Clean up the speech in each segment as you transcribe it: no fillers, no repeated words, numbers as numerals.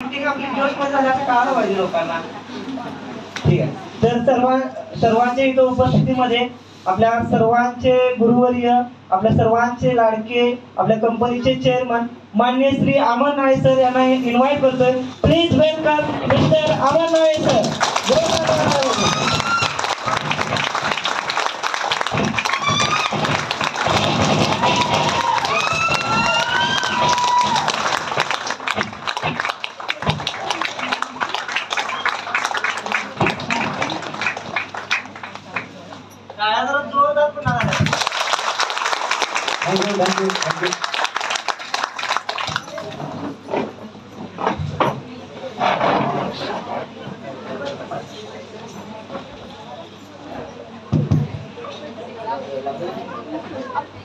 आपली जोशमध्ये झाल्याचं कळालं पाहिजे लोकांना. ठीक आहे. तर सर्वांच्या इथं उपस्थितीमध्ये आपल्या सर्वांचे गुरुवर्य, आपल्या सर्वांचे लाडके, आपल्या कंपनीचे चेअरमन माननीय श्री अमन नाळे सर यांना इन्व्हाइट करतोय. Please welcome mister Aman Nale sir. Thank you.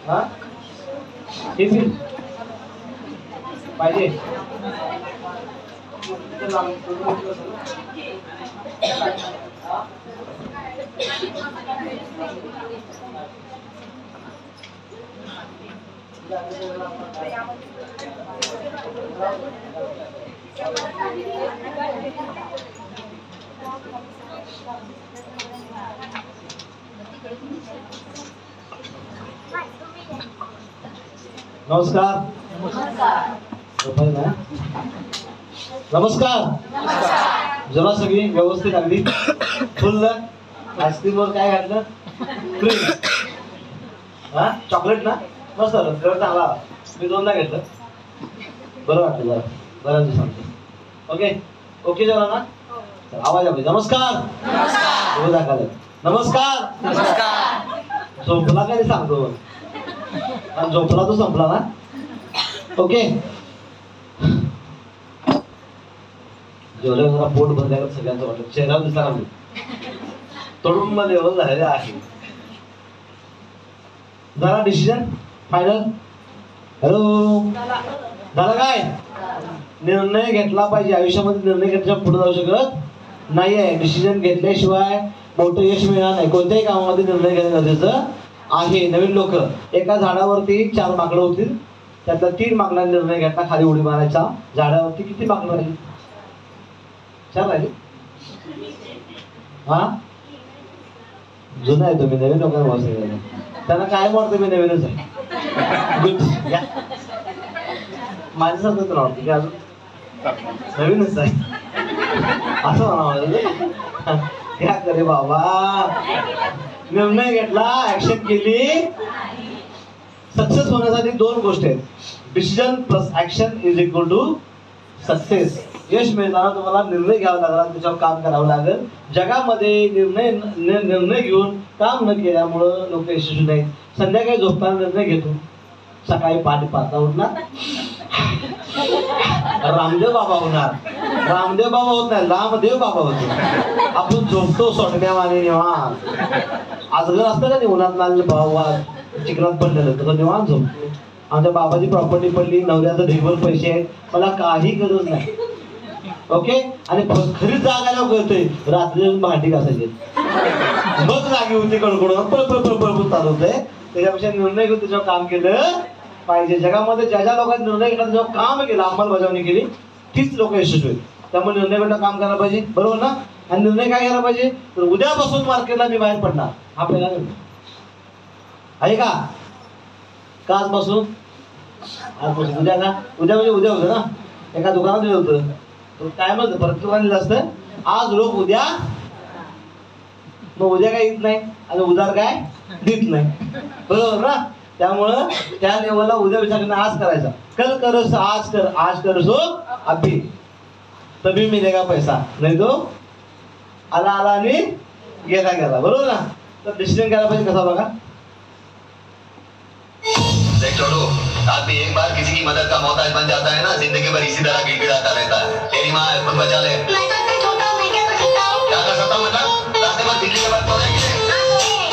हाँ? टिफिन पाहिजे. नमस्कार. नमस्कार. जरा सगळी व्यवस्थित अगदी फुल. आईस्क्रीमवर काय घातलं? क्रीम. हा चॉकलेट ना. मस्त चांगला. मी दोनदा घेतलं. बरं वाटतं जरा. बऱ्याच सांगतो. ओके ओके जरा ना. आवाज आहे. नमस्कार. नमस्कार. झोपला काय सांगतो. झोपला तो संपला ना. ओके. जेवढं जरा पोट भरल्यावर सगळ्यांचं वाटत चेहरा दिसला तरुण मध्ये झालेले आहे. झाला डिसिजन फायनल. हॅलो झाला काय? निर्णय घेतला पाहिजे. आयुष्यामध्ये निर्णय घेतल्याशिवाय पुढे जाऊ शकत नाही आहे. डिसिजन घेतल्याशिवाय मोठं यश मिळणार नाही. कोणत्याही कामामध्ये निर्णय घेणं गरजेचं आहे. नवीन लोक एका झाडावरती 4 माकडं होतील. त्यातल्या 3 माकडांनी निर्णय घेतला खाली उडी मारायचा. झाडावरती किती माकडं राहिली? 4 राहिली. हा जुना आहे तुम्ही. नवीन लोकांना बसायला त्यांना काय वाटतं मी नवीनच आहे. गुड. माझ्यासारखं तर वाटतं की अजून नवीनच आहे असं म्हणावं. क्या करे बाबा. निर्णय घेतला, ऍक्शन केली. सक्सेस होण्यासाठी 2 गोष्टी आहेत. Decision plus action is equal to success. यश मिळताना तुम्हाला निर्णय घ्यावा लागला, त्याच्यावर काम करावं लागेल. जगामध्ये निर्णय घेऊन काम न केल्यामुळं लोक यशस्वी नाहीत. संध्याकाळी झोपताना निर्णय घेतो, सकाळी पहाटे 5ला उठणार. रामदेव बाबा होणार. रामदेव बाबा होत नाही, रामदेव बाबा होतो. आपण झोपतो सोडण्यावाने निवांत. आजगर असतं का नाही उन्हात चिखलात पडलेलं तसं निवांत झोपतो. आमच्या बाबाची प्रॉपर्टी पडली, नवऱ्याचं ढेबर पैसे आहेत, मला काही गरज नाही. ओके. आणि खरी जाग आल्यावर कळतंय रात्री भांडी घासायची. मग जागी होती कडकडून पळपळ चालू होते. त्याच्यापेक्षा निर्णय घेऊन त्याच्यावर काम केलं पाहिजे. जगामध्ये ज्या ज्या लोकांनी निर्णय घेतला त्याच्यावर काम केलं, अंमलबजावणी केली, तीच लोक यशस्वी आहेत. त्यामुळे निर्णय घेऊन काम करायला पाहिजे. बरोबर ना. आणि निर्णय काय घ्यायला पाहिजे तर उद्यापासून मार्केटला मी बाहेर पडणार हा पहिला निर्णय आहे का. आजपासून उद्या का उद्या म्हणजे उद्या होतं ना. एका दुकानात दिलं होतं काय म्हणतं परत दुकान दिलं असतं. आज लोक उद्या, मग उद्या काय येत नाही आणि उधार काय देत नाही. बरोबर ना. त्यामुळं त्या लेवलला उद्या विचार करणं आज करायचा. कल करो सो आज कर, आज करो सो अभी, तभी मिलेगा पैसा. नाही तो आला आला आणि गेला गेला. बरोबर ना. तर डिसिजन घ्यायला पाहिजे कसा बघा. छोड़ो, आदमी एक बार किसी की मदद का मोहताज बन जाता है ना, जिंदगी भर इसी तरह गिड़गिड़ाता रहता है. तेरी माँ है, खुद बचा ले. क्या कर सकता हूँ मतलब? रास्ते पर बिजली का बल्ब तोड़ देंगे.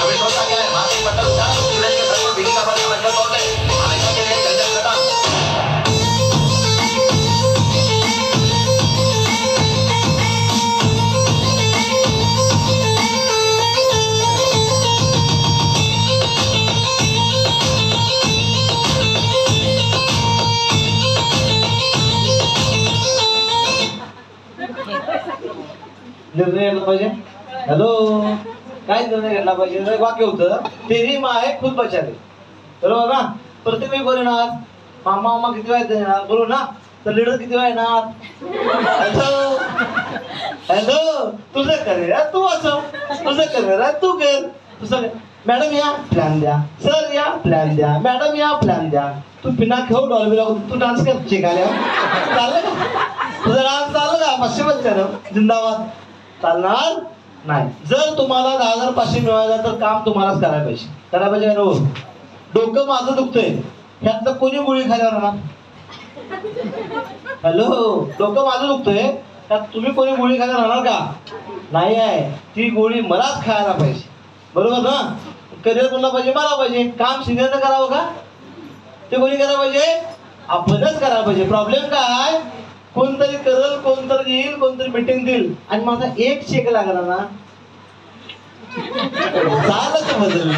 कभी सोचा क्या है? माँ की पत्थर उठा, सूरज के सर पर बिजली का बल्ब तोड़ दे. हमेशा के लिए जंजट खत्म. निर्णय घेतला पाहिजे. हॅलो, काय निर्णय घेतला पाहिजे? वाक्य होतं तेरी माय खुद बचाले. बरोबर ना? प्रत्येक वेळी बोल येणार मामा मामा किती वेळा येणार बरोबर ना? तर लीडर किती वेळा येणार? हॅलो हॅलो, तुझं करेल तू वाचव, तुझं करेल तू कर, तुझं मॅडम या प्लॅन द्या, सर या प्लॅन द्या, मॅडम या प्लॅन द्या. तू पिना खेळ डॉल्बी लागून तू डान्स कर शिकायला चाललं का? तुझा डान्स चाललं का? 500 कर जिंदाबाद. चालणार नाही. जर तुम्हाला 10,500 मिळालं तर काम तुम्हालाच करायला पाहिजे. करायला पाहिजे का? हो. डोकं माझं दुखतंय ह्यातलं कोणी गोळी खाल्यावर ना? हॅलो, डोकं माझं दुखतंय त्यात तुम्ही कोणी गोळी खायला राहणार का? नाही आहे. ती गोळी मलाच खायला पाहिजे. बरोबर ना? करिअर कोणाला पाहिजे? मला पाहिजे. काम सिनियरनं करावं का? ते कोणी करायला पाहिजे? आपणच करायला पाहिजे. प्रॉब्लेम काय? कोणतरी करल, कोणतरी येईल, कोणतरी मिटिंग देईल आणि माझा एक चेक लागला ना झालं तर बदल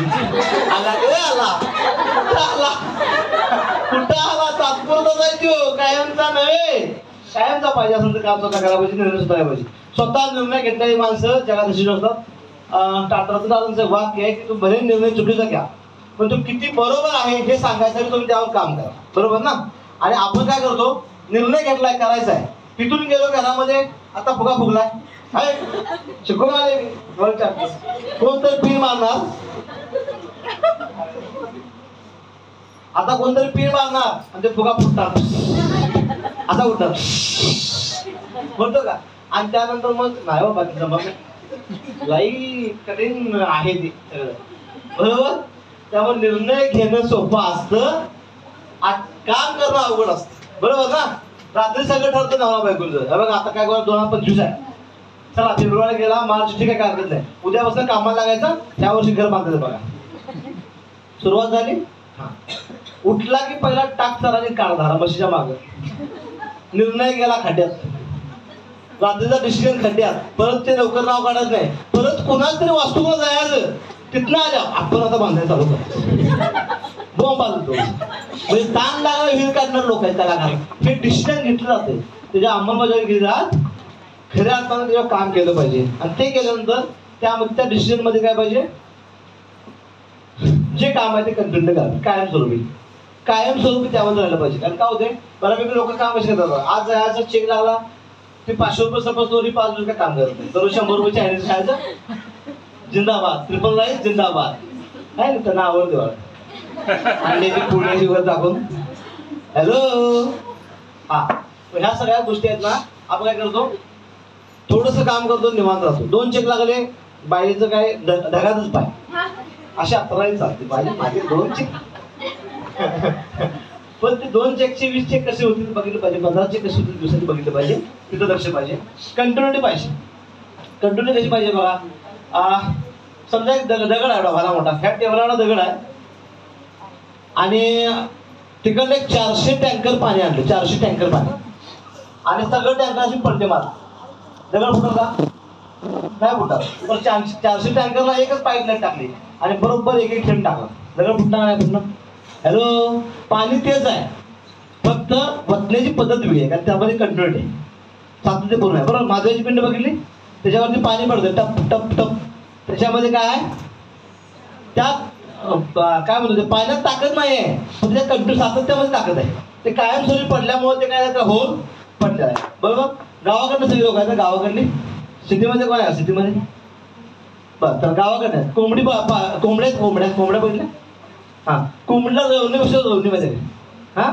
आला आला कुठं आला? तात्पुरता जायचो, कायमचा नव्हे. कायमचा पाहिजे असेल तर काम स्वतः करायला पाहिजे, निर्णय स्वतः पाहिजे. स्वतः निर्णय घेतलेली माणसं जगात अशी असतात. टाटाचं वाक्य आहे की तू भले निर्णय चुकीचा घ्या पण तू किती बरोबर आहे हे सांगायचं तुम्ही त्यावर काम करा. बरोबर ना? आणि आपण काय करतो? निर्णय घेतलाय, करायचा आहे, तिथून गेलो घरामध्ये आता फुगा फुगलाय शिकून आले कोणतरी पीर मारणार, आता कोणतरी पीर मारणार आणि ते फुगा फुटणार असा उठणार म्हणतो का? आणि त्यानंतर मग नाही हो बाकी जमत लाई कठीण आहे ते सगळं. बरोबर? त्यामुळे निर्णय घेणं सोपं असतं, काम करणं अवघड असतं. बरोबर ना? रात्री सगळं ठरतं नवरा बायकोचं. बघा आता काय 2025 आहे, चला फेब्रुवारी गेला, मार्च ठीक आहे, काय हरकत नाही, उद्यापासून कामाला लागायचं, त्या वर्षी घर बांधायचं. बघा सुरुवात झाली, उठला की पहिला टाक सरांनी काढधारा म्हशीच्या मागं, निर्णय गेला खड्ड्यात, रात्रीचा डिसिजन खड्ड्यात, परत ते लवकर नाव काढत नाही, परत कोणाच तरी वास्तूला जायचं, तिथनं आल्या आपण आता बांधायला चालू करायचं, बॉम्ब बांधतो म्हणजे ताण लागायला विहीर काढणार लोक आहेत त्याला. हे डिसिजन घेतलं जाते, त्याच्या अंमलबजावणी केली जात, खऱ्या अर्थानं त्याच्यावर काम केलं पाहिजे. आणि ते केल्यानंतर त्यामध्ये त्या डिसिजन मध्ये काय पाहिजे, जे काम आहे ते कंटिन्यू करावे, कायमस्वरूपी त्यामध्ये राहिलं पाहिजे. कारण काय होते, बऱ्यापैकी लोक काम कसे करतात, आज जायचं चेक लागला ते 500 रुपये सपोज तोरी 5 रुपये काम करत नाही, दररोज 100 रुपये चायनीज खायचं, जिंदाबाद, ट्रिपल राईस जिंदाबाद, काय नाही त्यांना आवडते वाटत अंड्याची पुण्याची वर टाकून. हॅलो, हा ह्या सगळ्या गोष्टी आहेत ना, आपण काय करतो, थोडस काम करतो, निवांत राहतो. 2 चेक लागले, बाईचं काय ढगातच पाय अशी 11 चालते बाई, माझे 2 चेक पण ते 2 चेकचे 20 चेक कसे होतील बघितलं पाहिजे, 15 चेक कसे होतील दिवसांनी बघितलं पाहिजे, तिथं लक्ष पाहिजे. कंटिन्युटी पाहिजे. कंटिन्युटी कशी पाहिजे बघा, समजा एक दगड आहे भला मोठा, ह्या टेबलाला दगड आहे आणि तिकडे एक 400 टँकर पाणी आणलं, 400 टँकर पाणी, आणि सगळं टँकर अशी पलटे मार, दगड फुटल का? नाही फुटत. पण 400 टँकरला एकच पाईपलाईन टाकली आणि बरोबर एक थेंब टाकला, दगड फुटणार नाही फुटणार? हॅलो, पाणी तेच आहे, फक्त वतण्याची पद्धत वेगळी आहे, कारण त्यामध्ये कंटिन्युटी आहे, सातत्यपूर्ण आहे. बरोबर? महादेवाची पिंड बघितली, त्याच्यावरती पाणी पडतं टप टप टप, त्याच्यामध्ये काय आहे, त्यात काय म्हणतो, पाण्यात ताकद नाही आहे, म्हणजे कंटिन्यू सातत्यामध्ये ताकद आहे, ते कायमस्वरूपी पडल्यामुळे ते काय होल पडलेलं आहे. बरोबर? गावाकडनं सगळी लोक आहेत, गावाकडली. सिटीमध्ये कोण आहे? सिटीमध्ये बरं, तर गावाकडे कोंबडी कोंबड्या बघितल्या, हां, कोंबडीला रवणी बसतो, रवणी माहिती आहे, हां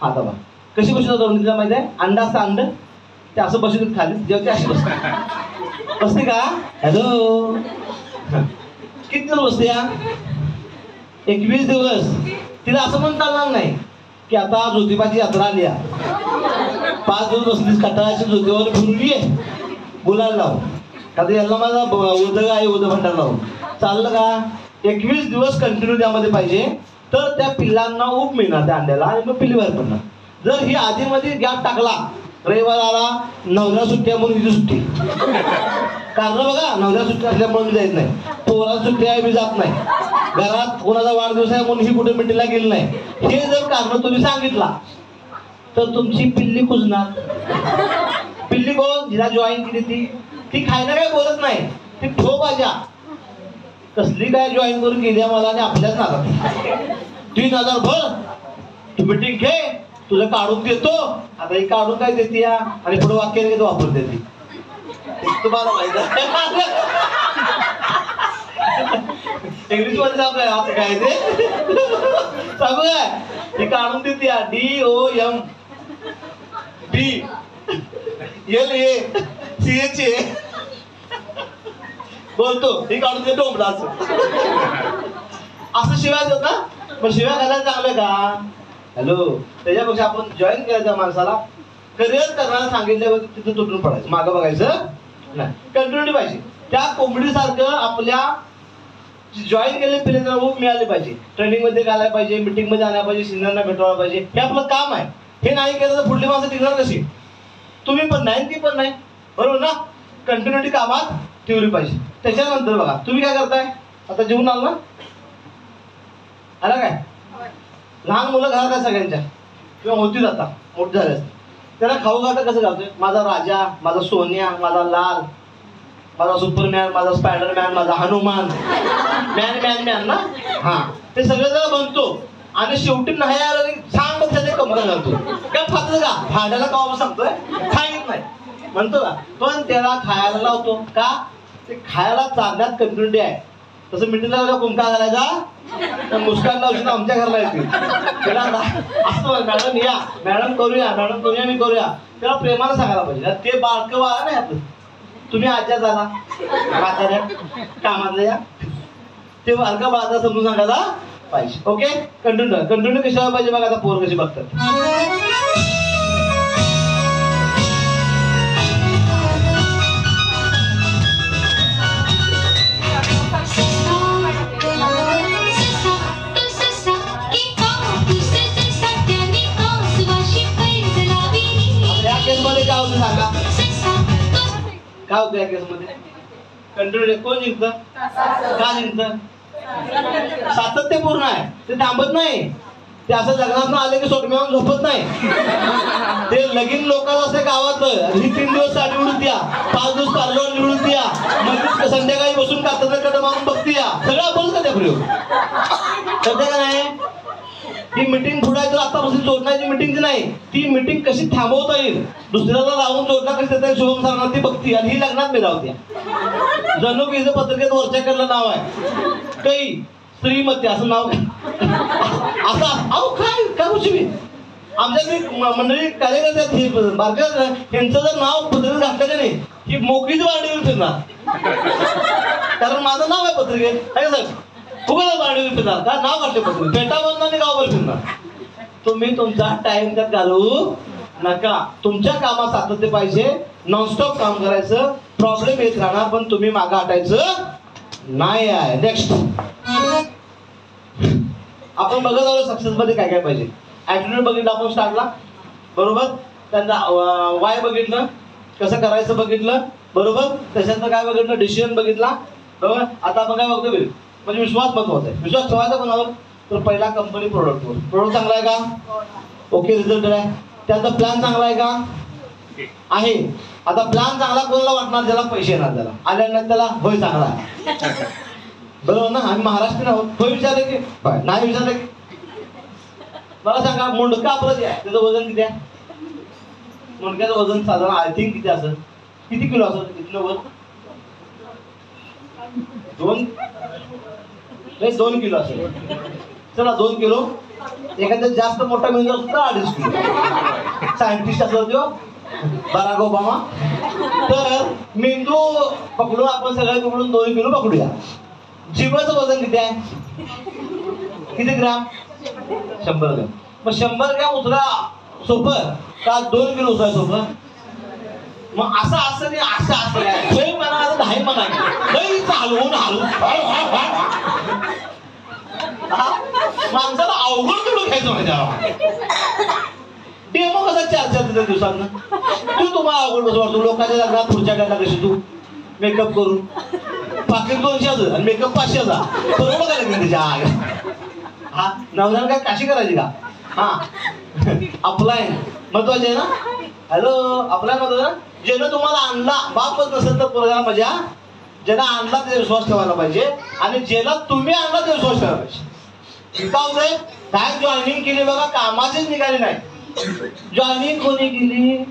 हां बघा कशी बसतो रवणीला माहिती आहे, अंडा असतं, अंड ते असं बसून खाली जेवते, अशी बसते का? हॅलो, किती दिवस बसते या? 21 दिवस. तिला असं पण चालणार नाही की आता ज्योतिबाची यात्रा आली आहे, 5 दिवस बसलीस कटाळाची ज्योतिबावर फिरली आहे, बोलायला लावून आता याला माझा उदग आहे, उदग भंडार लावून चाललं का? 21 दिवस कंटिन्यू त्यामध्ये पाहिजे, तर त्या पिल्लांना ऊब मिळणार त्या अंड्याला आणि मग पिल्ली बाहेर पडणार. जर ही आधीमध्ये गॅप टाकला, रविवार आला, 9 सुट्ट्या म्हणून हिची सुट्टी, कारण बघा 9 सुट्ट्या असल्यामुळे मी जात नाही, पोरा सुट्टी आहे मी जात नाही, घरात कोणाचा वाढदिवस आहे म्हणून ही कुठे मिटिंगला गेली नाही, हे जर कारण तुम्ही सांगितला तर तुमची पिल्ली कुजणार. पिल्ली कोण? जिला जॉईन केली ती ती खायला काय बोलत नाही, ती ठो भाज्या कसली काय जॉईन करून गेली मला आणि आपल्याच नादात 3,000 भर तू मीटिंग घे, तुझं काढून देतो. आता ही काढून काय देते या आणि पुढे वाक्य घेतो वापरते ती. तुम्हाला माहिती इंग्लिश मध्ये सांगू असं काय ते सांगू काय, ती काढून देते या DOM BLACH बोलतो, ही काढून देतो डोंबला असं शिवाय होता. मग शिवाय घालायला चांगलं का? हॅलो, त्याच्यापेक्षा आपण जॉईन करायचं माणसाला, करिअर करण्याला सांगितल्यावर तिथं तुटून पडायचं, मागं बघायचं नाही, कंटिन्युटी पाहिजे. त्या कोंबडीसारखं आपल्या जॉईन केलेले प्लेयरला ऊब मिळाले पाहिजे, ट्रेनिंग मध्ये घालायला पाहिजे, मीटिंग मध्ये आणायला पाहिजे, सिनियरना भेटवायला पाहिजे. हे आपलं काम आहे. हे नाही केलं तर पुढली माणसं टिकणार कशी? तुम्ही पण नाही, ती पण नाही, बरोबर ना? कंटिन्युटी कामात ठेवली पाहिजे. त्याच्यानंतर बघा तुम्ही काय करताय, आता जेवून आला ना, आला काय? लहान मुलं घरात आहे सगळ्यांच्या, किंवा होती आता मोठे झाले असते, त्याला खाऊ घालता कसं घालतोय? माझा राजा, माझा सोन्या, माझा लाल, माझा सुपरमॅन, माझा स्पायडरमॅन, माझा हनुमान, मॅन मॅन मॅन ना, हा ते सगळं जरा बनतो आणि शेवटी नाही आलं की सांग त्याचे कमरा घालतो. काय फाटलं का? भाड्याला का सांगतोय, सांगित नाही म्हणतो का, पण त्याला खायला लावतो का? ते खायला चालण्यात कंटिन्युटी आहे. तसं मिटिंगला कुंका घालायचा, मुस्कान लावशी आमच्या घरला येतील त्याला असं मॅडम या, मॅडम करूया, मॅडम करूया, मी करूया. त्याला प्रेमानं सांगायला पाहिजे. ते बाळकं बाळा नाही आपलं, तुम्ही आज्या झाला म्हाताऱ्या कामातल्या या, ते बाळकं बाळा समजून सांगायला पाहिजे. ओके, कंटिन्यू कशाला पाहिजे बघा. आता पोर कशी बघतात, मध्ये काय होतं सांगा, काय होतं या केसमध्ये? कंटिन्यू कोण जिंकतं? का जिंकतं? सातत्यपूर्ण आहे, ते थांबत नाही. ते असं लग्नात आले की सोटम्यावर झोपत नाही. ते लगीन लोकांचं असते गावातलं, ही 3 दिवस साडी उडून द्या, 5 दिवस पार्लर निवडून द्या, मग संध्याकाळी बसून कातरकडे मारून बघती या. सगळं आपण का त्या प्रयोग सध्या का नाही? ती मिटिंग फुडायचं आतापासून जोडण्याची मिटिंगची नाही, ती मिटिंग कशी थांबवता येईल, दुसऱ्याला लावून जोडणं कशी देता येईल शुभम सांगणार ती बघती. आणि ही लग्नात मिळवत्या. जणू की हिचं पत्रिकेत वरच्याकडलं नाव आहे काही श्रीमती असं नाव असं. अहो काय काय गोष्टी आमच्या मंडळी कार्यकर्ते आहेत बारक्या, यांचं जर नाव पत्रिकेत घातलं नाही ही मोकळीच वाढीवर फिरणार, कारण माझं नाव आहे पत्रिकेत. काय साहेब उगाच वाढीवर फिरणार का? नाव घातले पत्रिकेत, पेटा बंद आणि गावभर फिरणार. तुम्ही तुमचा टाइम त्यात घालू नका. तुमच्या कामात सातत्य पाहिजे, नॉनस्टॉप काम करायचं. प्रॉब्लेम येत राहणार पण तुम्ही मागं हटायचं नाही आहे. नेक्स्ट आपण बघत आलो सक्सेस मध्ये काय काय पाहिजे. ऍटिट्यूड बघितलं आपण स्टार्टला, बरोबर. त्यांना वाय बघितलं, कसं करायचं बघितलं, बरोबर. त्याच्यानंतर काय बघितलं, डिसिजन बघितला, बरोबर. आता आपण काय बघतो म्हणजे विश्वास महत्वाचा आहे. विश्वास ठेवायचा कोणावर? तर पहिला कंपनी प्रोडक्टवर. प्रोडक्ट चांगला आहे का? ओके, रिझल्ट आहे. त्याचा प्लॅन चांगला आहे का? आहे. आता प्लॅन चांगला कोणाला वाटणार? ज्याला पैसे येणार, त्याला आल्यानंतर त्याला होय चांगला आहे, बरोबर ना. आम्ही महाराष्ट्रीयन आहोत. होय विचारले की नाही विचारले की मला सांगा, मुंडका आपलं जे आहे त्याचं वजन किती आहे? मुंडक्याचं वजन साधारण आय थिंक किती असेल? किती किलो असेल? किती वर? 2 किलो असेल. चला 2 किलो. एखाद्या जास्त मोठा मेंदू असतो तर 2.5 किलो. सायंटिस्ट असतो तो बराक ओबामा. तर मेंदू पकडू आपण, सगळ्या पकडून 2 किलो पकडूया. जीवाचं वजन किती आहे? किती ग्राम? 100 ग्राम. मग 100 ग्राम उचला सोपं का 2 किलो उचलाय सोपं? मग असं असं नाही, असं असं काय म्हणा, 10 म्हणा, लई हलवून माणसाला अवघड किलो घ्यायचं म्हणजे. डेमो कसा 4-4 दिवसांना तू तुम्हाला अवघड बस वाटतो. लोकांच्या लग्नात पुढच्या गायला कशी तू मेकअप करून पाकिट 200 आणि मेकअप 500चा बरोबर करायचं त्याच्या. नवऱ्याला काय काशी करायची का? हा अप्लाय महत्वाचे आहे ना. हॅलो, आपल्यामध्ये ज्यानं तुम्हाला आणला बापच नसेल तर पोरगाला मजा, ज्यानं आणला ते विश्वास ठेवायला पाहिजे आणि ज्याला तुम्ही आणला ते विश्वास ठेवायला पाहिजे. का होतंय, काय जॉईनिंग केली बघा, कामाचीच निघाली नाही. जॉईनिंग कोणी केली,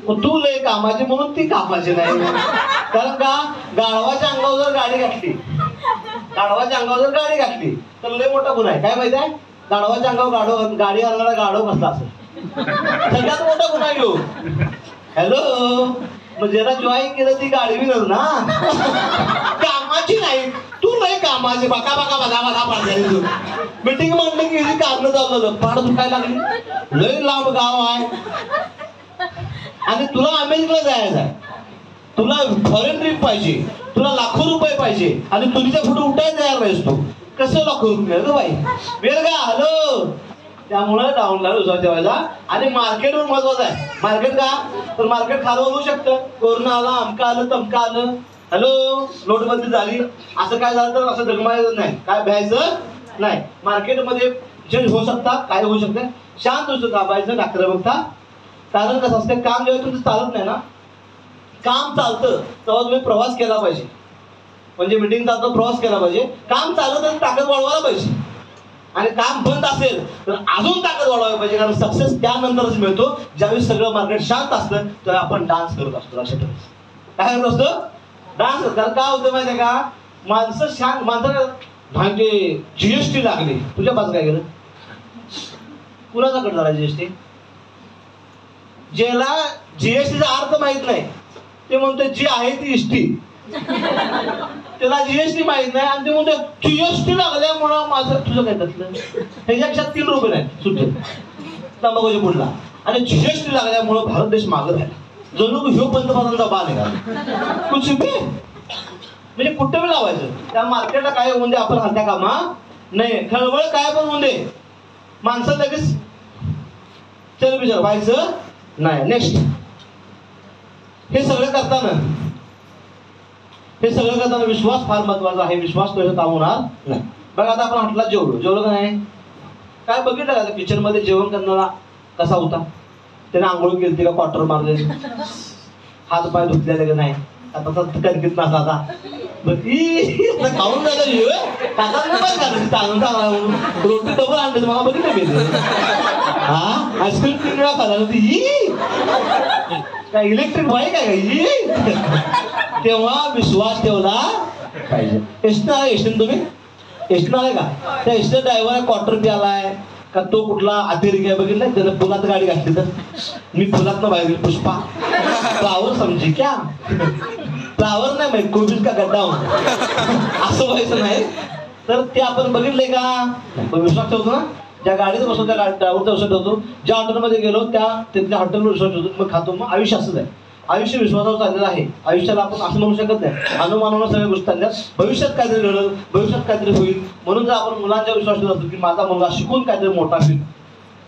तू लय कामाची म्हणून ती कामाची नाही. कारण का, गाढवाच्या अंगावर जर गाडी घातली, गाढवाच्या अंगावर जर गाडी घातली तर लय मोठा गुन्हा आहे. काय माहिती आहे, गाढवाच्या अंगावर गाडी आणणारा गाढव बसला असेल, सगळ्यात मोठा गुन्हा घेऊ. हॅलो, मग ज्याला जॉईन केलं ती गाडवीनच ना, कामाची नाही. तू लय कामाची, बका बका बघा बघा पाडली तू. मीटिंग म्हणलं की कारण चाललं, पाड दुखायला लागली, लय लांब गाव आहे आणि तुला अमेरिकेला जायचं आहे, तुला फॉरेन ट्रिप पाहिजे, तुला लाखो रुपये पाहिजे आणि तुझ्या पुढे उठायला तयार नाहीस तू. कसं लाखो रुपये ग बाई, वेळ का. हॅलो, त्यामुळे डाऊनला विश्वास ठेवायचा आणि मार्केटवर महत्वाचं आहे. मार्केट का, तर मार्केट खालं होऊ शकतं, कोरोना आला, अमका आलं, तमका आलं. हॅलो, नोटबंदी झाली, असं काय झालं तर असं डगमायचं नाही, काय भ्यायचं नाही. मार्केटमध्ये चेंज होऊ शकतात, काय होऊ शकतं, शांत होतं थांबायचं, डॉक्टर बघता. कारण कसं असतं, काम जेव्हा तुमचं चालत नाही ना, काम चालतं तेव्हा तुम्ही प्रवास केला पाहिजे. म्हणजे मीटिंग चालतं, प्रवास केला पाहिजे. काम चालत तर ताकद वाढवायला पाहिजे आणि काम बंद असेल तर अजून ताकद वाढवायला पाहिजे. कारण सक्सेस त्यानंतरच मिळतो ज्यावेळी सगळं मार्केट शांत असतं, तर आपण डान्स करत असतो. लक्षात ठेवायचं, काय करत असतो, डान्स. कारण काय होतं माहिती आहे का, माणसं शांत, माणसाला भांगे जीएसटी लागली, तुझ्या बाजू काय केलं, कुणाचा कट झाला जीएसटी. ज्याला जीएसटीचा अर्थ माहित नाही ते म्हणतो जी आहे ती एसटी, त्याला जीएसटी माहित नाही आणि ते म्हणतो जीएसटी लागल्यामुळं माझं, तुझं काय त्यातलं, ह्याच्यापेक्षा 3 रुपये नाही सुट्टे तंबाखूच्या पुढला, आणि जीएसटी लागल्यामुळं भारत देश मागं राहिला. जणू ह्यो पंतप्रधानांचा बाण आहे कुछ बी, म्हणजे कुठं बी लावायचं. त्या मार्केटला काय होऊन दे, आपण हलत्या कामा नाही, खळबळ काय पण होऊन दे, माणसं लगेच चल विचार व्हायचं नाही. नेक्स्ट, हे सगळं करताना विश्वास फार महत्वाचा आहे. विश्वास तुझ्या काम होणार नाही. बघा आता आपण हॉटेलात जेवलो का नाही, काय बघितलं का किचन मध्ये जेवण करणारा कसा होता, त्याने आंघोळ केली का, क्वार्टर मारले, हात पाय धुतलेले का नाही, आता कणकीत नसा आता खाऊन जायचं, रोटी डबल आणले मला बघितलं, हा आईस्क्रीम 3 वेळा खाला होती, काय इलेक्ट्रिक बाईक आहे का. तेव्हा विश्वास ठेवला पाहिजे. एसटी तुम्ही एसटी आहे का, त्या एसटी ड्रायव्हर क्वार्टर प्यालाय का, तो कुठला अतिरेक आहे बघितलं, त्यानं पुलात गाडी घातली तर मी पुलात बाहेर गेली, पुष्पा फ्लावर समजी क्या, फ्लावर नाही माहिती, कोबीज का गड्डा असं व्हायचं नाही. तर ते आपण बघितलंय का, विश्वास ठेवतो ना, ज्या गाडीत बसतो त्या ड्रायव्हरचा विश्वास ठेवतो, ज्या हॉटेलमध्ये गेलो तिथल्या हॉटेलवर विश्वास ठेवतो, मग खातो. मग आयुष्य असंच आहे, आयुष्य विश्वासावर चाललेलं आहे. आयुष्याला आपण असं म्हणू शकत नाही, अनुमानानं सगळ्या गोष्टी चालल्या, भविष्यात काहीतरी घडलं, भविष्यात काहीतरी होईल. म्हणून जर आपण मुलांच्या विश्वास ठेवत असतो की माझा मुलगा शिकून काहीतरी मोठा होईल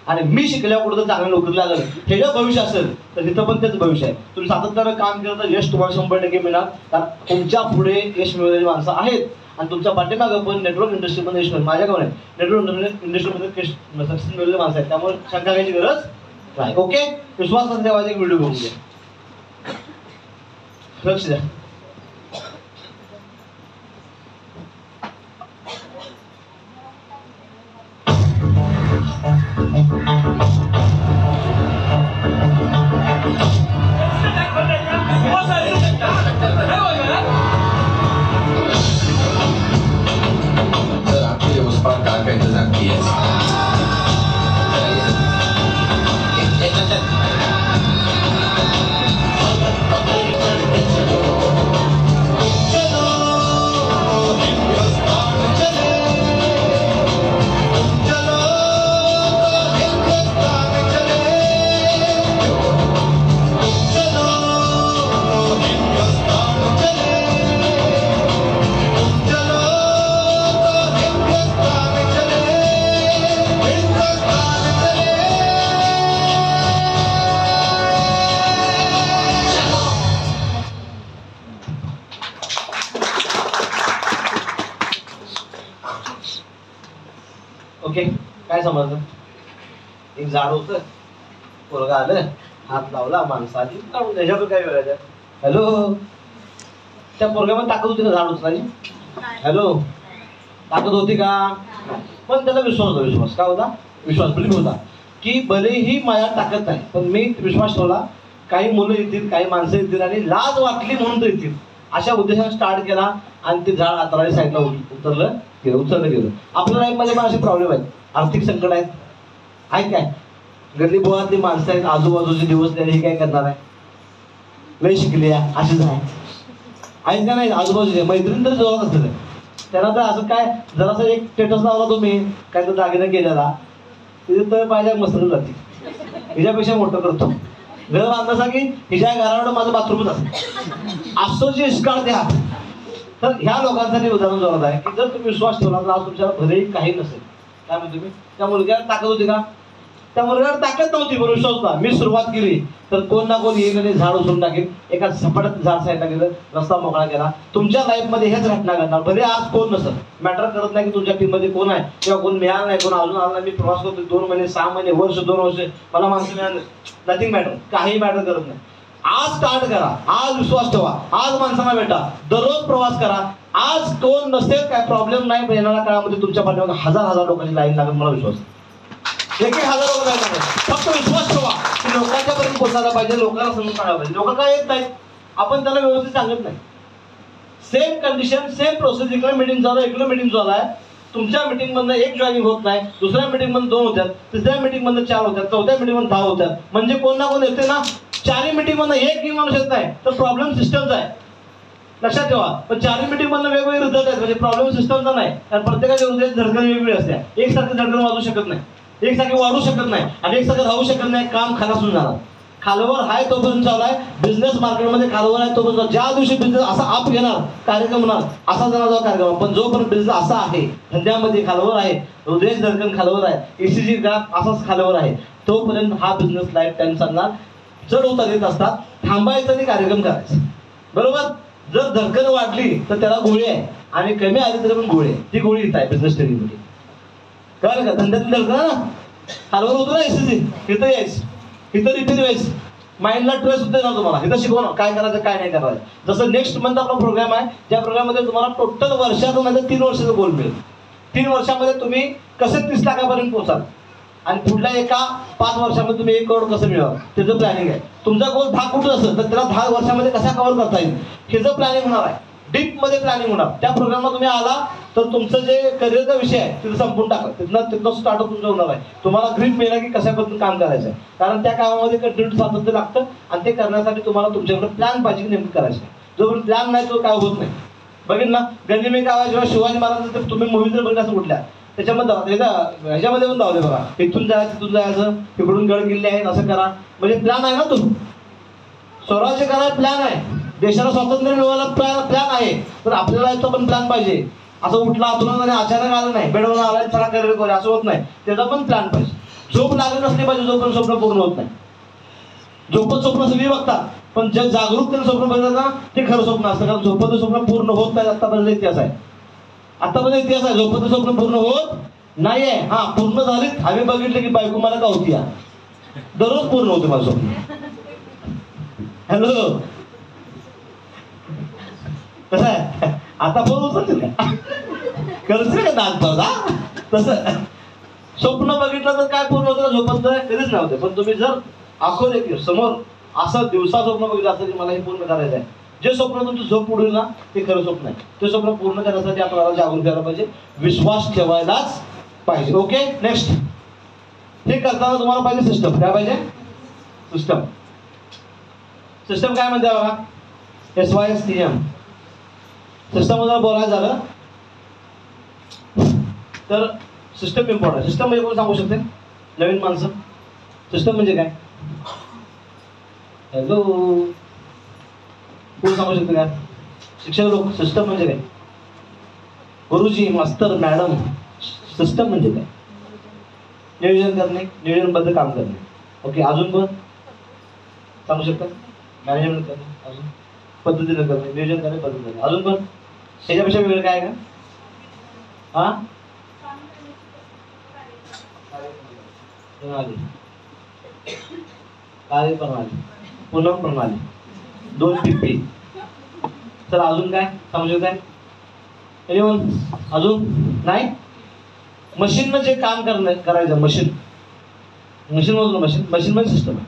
आणि मी शिकल्यावर कुठं चांगल्या नोकरीला लागलं, हे जर भविष्य असेल तर तिथं पण तेच भविष्य आहे. तुम्ही सातत्यानं काम केलं तर यश तुम्हाला 100% मिळणार. कारण तुमच्या पुढे यश मिळवलेली माणसं आहेत आणि तुमच्या पाठीमागं पण नेटवर्क इंडस्ट्रीमध्ये यश मिळेल. माझ्याकडे नेटवर्क इंडस्ट्रीमध्ये सक्सेस मिळवलेली माणसं आहेत, त्यामुळे शंका घ्यायची गरज नाही. ओके, विश्वास ठेवायचा एक व्हिडिओ बघून घ्या, लक्ष द्या. सर आपके लिए उस पार कार का इंतजाम किया है. ओके, काय समजलं, एक झाड होतं, पोरगा आलं, हात लावला माणसाने काढून त्याच्यावर काय वेळायचं. हॅलो, त्या पोरग्यामध्ये ताकद होती का झाड उचलायची? हॅलो, ताकद होती का? पण त्याला विश्वास होता. विश्वास काय होता? विश्वास बिलीफ होता की भलेही माझ्या ताकद नाही पण मी विश्वास ठेवला. काही मुलं येतील, काही माणसं येतील आणि लाज वाटली म्हणून तर येतील अशा उद्देशाने स्टार्ट केला आणि ते झाड आतराळी साईडला उचललं गेलं. आपल्या लाईफमध्ये पण असे प्रॉब्लेम आहेत, आर्थिक संकट आहेत काय, गल्ली बोळातली माणसं आहेत, आजूबाजूचे दिवस त्याने हे काय करणार आहे, लय शिकली आहे अशीच आहे आहेत का नाही. आजूबाजूचे मैत्रीण तरी जोरात असतं त्यांना तर असं काय जरासं एक स्टेटस लावला तुम्ही काय तर दागिने केलेला तिथे तर पाहिजे मसरून जाते. हिच्यापेक्षा मोठं करतो घर बांधण्याचा की हिच्या घरावर माझं बाथरूमच असतं असं जे इस्काळ द्या. तर ह्या लोकांसाठी उदाहरण जोरात आहे की जर तुम्ही विश्वास ठेवला तर आज तुमच्याला भलेही काही नसेल. काय म्हणतो तुम्ही? त्या मुलग्याला ताकद होती का? त्या मुलग्याला ताकद नव्हती पण विश्वास होता. मी सुरुवात केली तर कोण ना कोण येईल आणि झाड उचलून टाकेल. एका सपाट्यात झाड साईडला गेलं, रस्ता मोकळा केला. तुमच्या लाईफमध्ये हेच घटना घडणार. भले आज कोण नसत, मॅटर करत नाही की तुमच्या टीममध्ये कोण आहे किंवा कोण मिळालं नाही, कोण अजून आला नाही. मी प्रवास करतो 2 महिने 6 महिने वर्ष 2 वर्ष मला माणसं मिळालं, नथिंग मॅटर, काही मॅटर करत नाही. आज स्टार्ट करा, आज विश्वास ठेवा, आज माणसांना भेटा, दररोज प्रवास करा. आज कोण नसेल काय प्रॉब्लेम नाही, पण येणाऱ्या काळामध्ये तुमच्या पाठीमागे हजार लोकांची लाईन लागेल. मला विश्वास आहे 1,000 लोक नाही लागेल. फक्त विश्वास ठेवा की लोकांच्या पर्यंत पोहोचायला पाहिजे, लोकांना समजून सांगायला पाहिजे. लोक काय येत नाहीत, आपण त्यांना व्यवस्थित सांगत नाही. Same condition, same process. इकडे मीटिंग झालं, इकडे मीटिंग झालं आहे. तुमच्या मीटिंग मधनं 1 जॉईनिंग होत नाही, दुसऱ्या मीटिंग मध्ये 2 होत्यात, तिसऱ्या मीटिंग मधनं 4 होत्यात, चौथ्या मीटिंग मध्ये 10 होत्यात. म्हणजे कोण ना कोण येते ना. 4 मीटिंग मधनं 1 माणूस येत नाही तर प्रॉब्लेम सिस्टमचा आहे, लक्षात ठेवा. पण 4 मीटिंग मधनं वेगवेगळे रिझल्ट आहेत म्हणजे प्रॉब्लेम सिस्टमचा नाही. कारण प्रत्येकाच्या हृदयाची धडकन वेगवेगळी असते. एकसारखी धडकन वाजू शकत नाही, एकसारखी वाढू शकत नाही आणि एकसारखं राहू शकत नाही. काम खालासून जाणार. खालवर आहे तोपर्यंत चालू आहे बिझनेस मार्केटमध्ये, खालवर आहे तोपर्यंत. ज्या दिवशी बिझनेस असा आप घेणार, कार्यक्रम होणार, असा जाणार कार्यक्रम. पण जोपर्यंत बिझनेस असा आहे, धंद्यामध्ये खालवर आहे, हृदयाची धडकन खालवर आहे, ECG ग्राफ असाच खालवर आहे, तोपर्यंत हा बिझनेस लाईफ टाइम चालणार. चढ उतार येत असतात, थांबायचं आणि कार्यक्रम करायचं. बरोबर. जर धडकन वाढली तर त्याला गोळी आहे आणि कमी आली तरी पण गोळी आहे. ती गोळी इथं आहे बिझनेस ट्रेनिंगमध्ये. कळलं का? धंद्यातली धडकन ना खालवर होतो ना, ECG इथं यायचं, इथं रिपीट व्हायचं. माइंडला ट्रेस होते ना तुम्हाला, इथं शिकवणं काय करायचं काय नाही करायचं. जसं नेक्स्ट मंथ आपला प्रोग्राम आहे, ज्या प्रोग्राममध्ये तुम्हाला टोटल वर्षातून म्हणजे 3 वर्षाचा गोल मिळेल. 3 वर्षामध्ये तुम्ही कसे 30 लाखापर्यंत पोहोचाल आणि पुढल्या एका 5 वर्षामध्ये तुम्ही 1 करोड कसं मिळवाल त्याचं प्लॅनिंग आहे. तुमचा गोल 10 कोटी असेल तर त्याला 10 वर्षामध्ये कसा कव्हर करता येईल ह्याचं प्लॅनिंग होणार आहे. डीप मध्ये प्लॅनिंग होणार. त्या प्रोग्रामला तुम्ही आला तर तुमचं जे करिअरचा विषय आहे तिथं संपून टाका. तिथनं स्टार्टअप तुमचं होणार आहे. तुम्हाला ग्रीप मिळणार की कशा पद्धतीने काम करायचं आहे. कारण त्या कामामध्ये कंटिन्यू सातत्य लागतं आणि ते करण्यासाठी तुम्हाला तुमच्याकडे प्लॅन पाहिजे की नेमकं करायचं आहे. जोपर्यंत प्लॅन नाही तो काय होत नाही. बघितलं ना, गल्ली में काय जेव्हा शिवाजी महाराजांचं तुम्ही मूवी जर बघितलं असं कुठल्या त्याच्यामध्ये ह्याच्यामध्ये पण धावले बघा, इथून जायचं तिथून जायचं, इकडून गड किल्ले आहेत असं करा. म्हणजे प्लॅन आहे ना. तो स्वराज्य करायला प्लॅन आहे, देशाला स्वातंत्र्य मिळवायला प्लॅन आहे. तर आपल्याला तो पण प्लॅन पाहिजे. असं उठला अतुलन आणि अचानक आलं नाही, बेडवर आलाय चला करिअर करूया असं होत नाही. त्याचा पण प्लॅन पाहिजे. झोप लागत नसली पाहिजे जोपर्यंत स्वप्न पूर्ण होत नाही. झोपत स्वप्न सगळी बघतात पण जे जागरूकतेने स्वप्न बघतात ना ते खरं स्वप्न असतं. कारण झोपत स्वप्न पूर्ण होत नाही. आतापर्यंत इतिहास आहे, आतापर्यंत इतिहास आहे. झोपत स्वप्न पूर्ण होत नाही आहे. हा पूर्ण झालीत. आम्ही बघितलं की बायको मला गावती दररोज पूर्ण होते माझं स्वप्न. हॅलो, कसं आहे आता फोन उचलतील का? करतील का दात? तसं स्वप्न बघितलं तर काय पूर्ण होतं? झोपत कधीच नव्हते. पण तुम्ही जर आखो देखील समोर असं दिवसा स्वप्न बघितलं असं की मला हे पूर्ण करायचं आहे, जे स्वप्न तुमचं झोप उडून ना ते खरं स्वप्न आहे. ते स्वप्न पूर्ण करण्यासाठी आपल्याला जागरूक करायला पाहिजे, विश्वास ठेवायलाच पाहिजे. Okay, next. हे करताना तुम्हाला पाहिजे सिस्टम. काय पाहिजे? सिस्टम. सिस्टम काय म्हणते बघा, SYSTM. सिस्टम जर बोलायचं झालं तर सिस्टम इम्पॉर्टंट. सिस्टम म्हणजे कोण सांगू शकते? नवीन माणसं. सिस्टम म्हणजे काय? हॅलो, कोण सांगू शकते काय? शिक्षक लोक. सिस्टम म्हणजे काय? गुरुजी, मास्तर, मॅडम. सिस्टम म्हणजे काय? नियोजन करणे, नियोजनबद्ध काम करणे. ओके, अजून पण सांगू शकता? मॅनेजमेंट करणे, अजून पद्धतीने करणे, नियोजन करणे, पद्धतीने. अजून पण त्याच्यापेक्षा वेगळं काय आहे का? हा, कार्य प्रणाली, पुनम प्रणाली, 2 PP. सर अजून काय समजू काय? एनिवन अजून नाही? मशीननं जे काम करायचं मशीन म्हणजे सिस्टम आहे.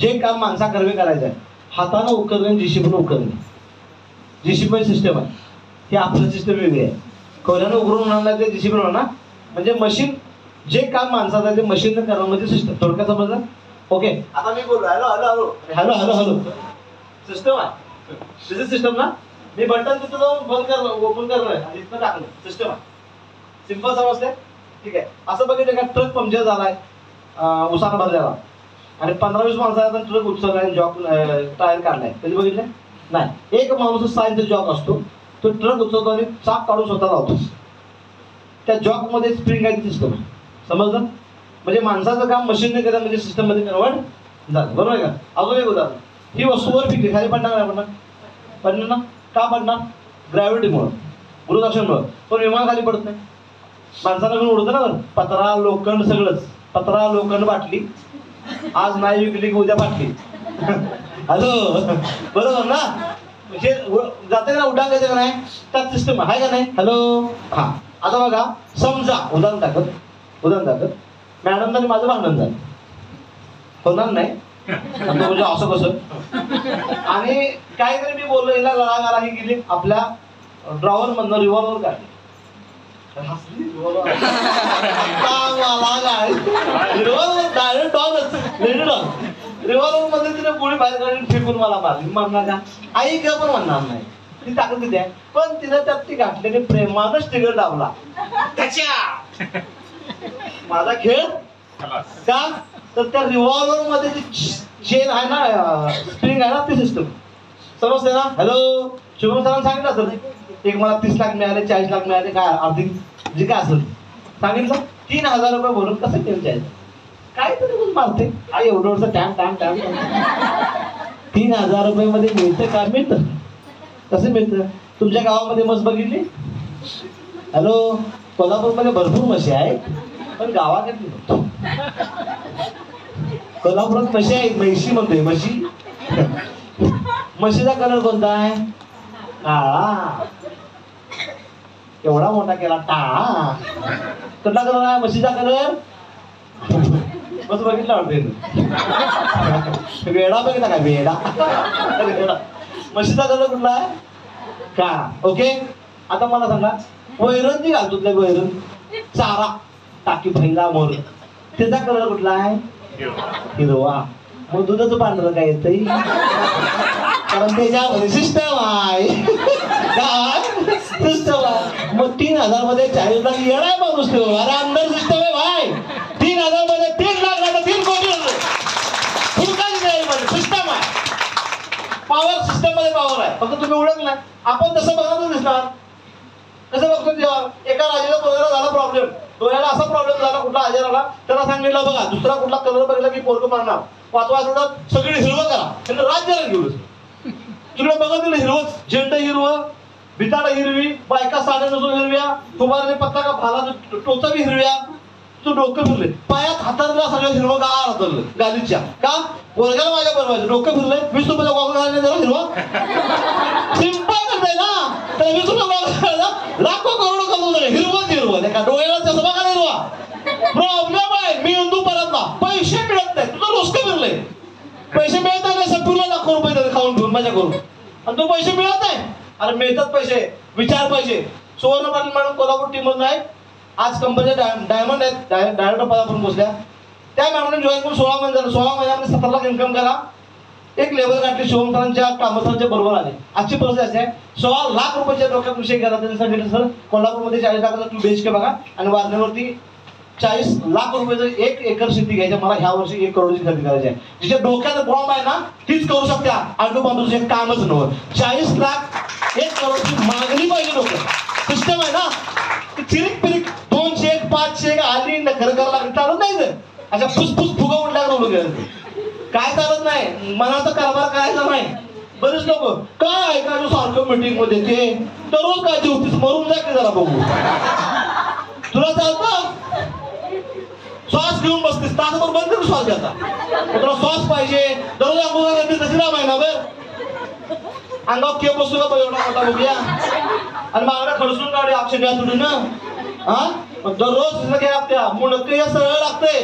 जे काम माणसा कर्वे करायचं आहे हातानं उकरणे, जीसीबीनं उकरणे, जीसीबी सिस्टम आहे. ही आपलं सिस्टम वेगळी आहे. कोल्यानं उकरून होणार ते जीसीबी होणार. म्हणजे मशीन जे काम माणसाचं आहे ते मशीननं करणं म्हणजे सिस्टम. थोडक्यात समजलं? ओके. आता मी बोललो hello hello hello hello hello hello system आहे. सिस्टम ना. मी बटन तिथं जाऊन बंद करणं, ओपन करणं आणि इथं टाकलं, सिस्टम आहे. सिंपल समजते? ठीक आहे. असं बघितलं का ट्रक पंक्चर झालाय उसानं भरलेला आणि 15-20 माणसाचा ट्रक उचललाय, जॉक टायर काढलाय. कधी बघितलं नाही? एक माणूस सायन्सचा जॉक असतो, तो ट्रक उचलतो आणि चाक काढून स्वतः लावतो. त्या जॉक मध्ये स्प्रिंग आहे, सिस्टम आहे. समजलं? म्हणजे माणसाचं काम मशीनने केलं म्हणजे सिस्टम मध्ये कन्वर्ट झालं. बरोबर आहे का? अजून एक उदाहरण. ही वस्तूवर पिकली, खाली पडणार नाही पडणार ना? का पडणार? ग्रॅव्हिटीमुळं, गुरुत्वाकर्षणामुळं. पण विमान खाली पडत नाही. माणसाला घेऊन उडतं ना. पत्रा लोखंड सगळंच. पत्रा लोखंड बाटली आज नाही विकली की उद्या बाटली. हॅलो बरोबर ना? म्हणजे जाते ना उड्डाण का नाही? त्यात सिस्टम आहे का नाही? हॅलो हा. आता बघा समजा उदाहरण दाखवत मॅडम आणि माझं भांडण झालं. होणार नाही म्हणजे असं कसं. आणि काहीतरी मी बोललो, हिला गळा ही गेली आपल्या ड्रॉवर मधनं रिव्हॉल्वर काढली. रिव्हॉल्वर मध्ये तिने गोळी बाहेर काढून फेकून मला मारली. म्हणणार का? आई का पण म्हणणार नाही. ती ताकद किती आहे. पण तिनं त्यात ती घातलेली प्रेमानच टिगर दाबला. माझा खेळ का? तर त्या रिव्हॉल्वर मध्ये जी चेन आहे ना, स्प्रिंग आहे ना, ती सिस्टम. समजते ना? हॅलो शुभम सरांनी सांगितलं असेल एक मला 30 लाख मिळाले, 40 लाख मिळाले, काय आर्थिक जे काय असेल सांगितलं. 3000 रुपये भरून कसं खेळायचं? काय तरी मारते काय एवढं टॅम 3000 रुपये मध्ये मिळतं का? मिळतं. कसं मिळतं? तुमच्या गावामध्ये म्हस बघितली? हॅलो कोल्हापूरमध्ये भरपूर म्हशी आहेत, पण गावात येत. कोल्हापुरात म्हशी आहेत, म्हशी म्हणतोय म्हशी. म्हशीचा कलर कोणता आहे? काळा. एवढा मोठा केला टाळा. कुठला कलर आहे म्हशीचा कलर? बस बघितला वाटते वेडा बघितला का? वेडा. म्हशीचा कलर कुठला आहे? काळा. ओके. आता मला सांगा वैरण जी घालतो वैरण चारा टाकी पहिला मोर त्याचा कलर कुठला आहे? हिरवा. मग दुधाचं पांढरं काय येतंय? कारण त्याच्यामध्ये सिस्टम आहे. सिस्टम आहे. मग 3000 मध्ये 40 लाख येणार माणूस तो. अरे अंदर सिस्टम आहे भाई. 3000 मध्ये 3 लाख 3 कोटी सिस्टम आहे. पॉवर सिस्टम मध्ये पॉवर आहे. फक्त तुम्ही ओळख नाही. आपण तसं बघायला दिसणार. कसं बघतो जेव्हा एका राजाला पोराला झाला प्रॉब्लेम, डोळ्याला असा प्रॉब्लेम झाला, कुठला आजार आला, त्याला सांगितलं बघा दुसरा कुठला कलर बघितला की पोरग मारणार. 5व्या आठवड्यात सगळी हिरवं करा. त्यांना राज्याला घेऊन तुला बघा दिलं हिरवं, झेंड हिरवं, भिताडा हिरवी, बायका साड्या नसून हिरव्या, तुम्हाला पत्ता का भाला टोचा बी हिरव्या. तू डोकं फिरले, पायात हाताला सगळं हिरवं गार हातरलं गालीच्या. का? पोरग्याला माझ्या बनवायचं. डोकं फिरलंय, 20 रुपयाचा गॉगल घालणे जरा हिरवा. सिंपल करताय ना. तर 20 रुपये गॉगल घालला लाखो करोडो कमवून हिरवं का डोळ्याला चष्मा का हिरवा? प्रॉब्लेम आहे. मी हिंदू परतला, पैसे मिळत नाही. तुझं डोसकं फिरलंय. पैसे मिळत नाही. सत्तूला लाखो रुपये खाऊन घेऊन माझ्या करून, आणि तू पैसे मिळत नाही. अरे मिळतात पैसे, विचार पाहिजे. सुवर्ण पाटील मॅडम कोल्हापूर टीम मधून आहेत. आज कंपनीच्या डायमंड आहेत, डायरेक्टर पदापर्यंत पोहोचल्या. त्या मॅडमने जॉईन करून 16 महिने झाले. 16 महिन्यामध्ये 17 लाख इन्कम करा. एक लेबर गाठली शिवम सरांच्या कामसरांच्या बरोबर आले. आजची परिस्थिती अशी आहे 16 लाख रुपयाच्या डोक्यात विषय केला. त्यांनी सांगितलं सर कोल्हापूरमध्ये 40 लाखाचा 2 BHK बघा आणि वारण्यावरती 40 लाख रुपयाचं 1 एकर शेती घ्यायची. मला ह्या वर्षी 1 करोडची खरेदी करायची आहे. जिच्या डोक्यात बॉम्ब आहे ना तीच करू शकते. आंडू बांधूचं एक कामच नव्हतं. 40 लाख 1 करोडची मागणी पाहिजे. डोक्यात सिस्टम आहे ना. चिरीक पिरीक 2 चेक 5 चेक आली खरं करायला लागली चालत नाही. तर अशा फुसफुस फुगा उडल्यावर उडून गेलं काय चालत नाही. मनाचा कारभार करायचा नाही. बरेच लोक काय ऐकायचं सारखं मीटिंग मध्ये ते दररोज काय जेवतीस मरून जा की जरा बघू. तुला चालतं श्वास घेऊन बसतेस तासभर बंद कर श्वास घ्यायचा. तुला श्वास पाहिजे दररोज अंघोळ करते तशी ना महिनाभर अंगावर केप बसतो का एवढा मोठा बघूया आणि मागण्या खडसून काढे अक्षर घ्या तुम्ही ना. हा दररोज घ्या त्या मुंडके सरळ लागते.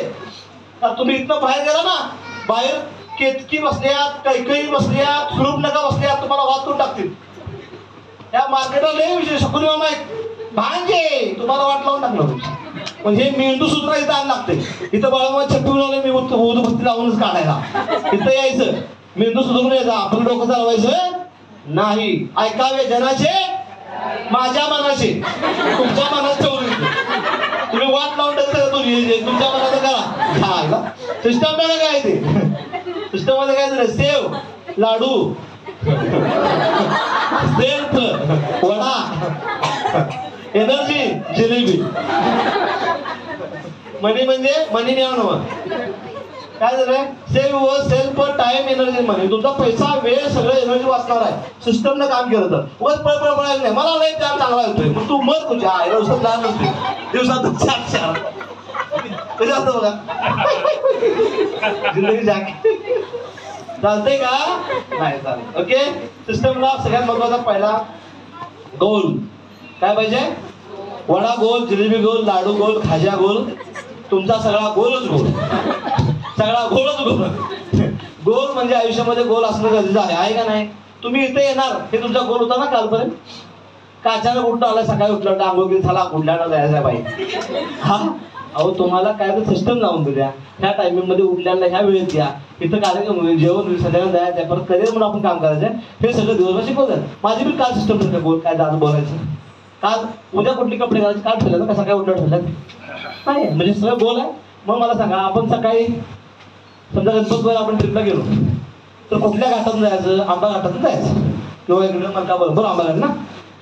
तुम्ही इथनं बाहेर गेला ना बाहेर केतकी बसल्यात कैकई बसल्यात सुरूप नका बसल्यात तुम्हाला वाद करून टाकतील. या मार्केटला लय विषय शकून मामा एक भांजे तुम्हाला वाट लावून टाकलं. म्हणजे मेंदू सूत्र इथं आण लागते. इथं बाळा छप्पी लावले मी उदबत्ती लावूनच काढायला इथं यायचं मेंदू सुधारून यायचा. आपण डोकं चालवायचं नाही. ऐकावे जनाचे माझ्या मनाचे तुमच्या मनात ठेवून तुम्ही वाट लावून टाकता तुमच्या मनाचं करा. सिस्टम मध्ये काय ते सिस्टम मध्ये काय झालं sev laddu self vada energy jalebi money म्हणजे मनी न्यावं काय झालंय save yourself time energy money. तुमचा पैसा वेळ सगळं एनर्जी वाचणार आहे सिस्टमनं काम केलं तर. उगाच पळपळ पळायला नाही. मला लय काम चांगला येतोय मग तू मत तुझ्या आईला उसत लहान नसते दिवसात 4 कधी असतं बघा जिंदगी जागी चालतंय का नाही चालत. ओके सिस्टमला सगळ्यात महत्वाचा पहिला गोल काय पाहिजे वडा गोल जिलेबी गोल लाडू गोल खाजा गोल तुमचा सगळा गोलच गोल सगळा गोलच गोल. गोल म्हणजे आयुष्यामध्ये गोल असणं गरजेचं आहे का नाही. तुम्ही इथे येणार हे तुमचा गोल होता ना कालपर्यंत का अचानक उठलं आला सकाळी उठलं आंघोळ झाला कुठल्याला जायचं बाई. हा अहो तुम्हाला काय तर सिस्टम लावून दिल्या ह्या टायमिंग मध्ये उठल्याला ह्या वेळेत या इथं कार्यक्रम होईल जेवण होईल संध्याकाळी जायचं परत करिअर म्हणून आपण काम करायचं हे सगळं दिवसभर शिकवतात. माझी पण काल सिस्टम नसतं गोल काय जाणं बोलायचं काल उद्या कुठली कपडे घालायचे काल ठरलं का सकाळी उठलं ठरलं नाही म्हणजे सगळं गोल आहे. मग मला सांगा आपण सकाळी समजा गणपतवर आपण ट्रिपला गेलो तर कुठल्या घाटातून जायचं आंबा घाटातून जायचं किंवा इकडे मला बरोबर आंबा घाट ना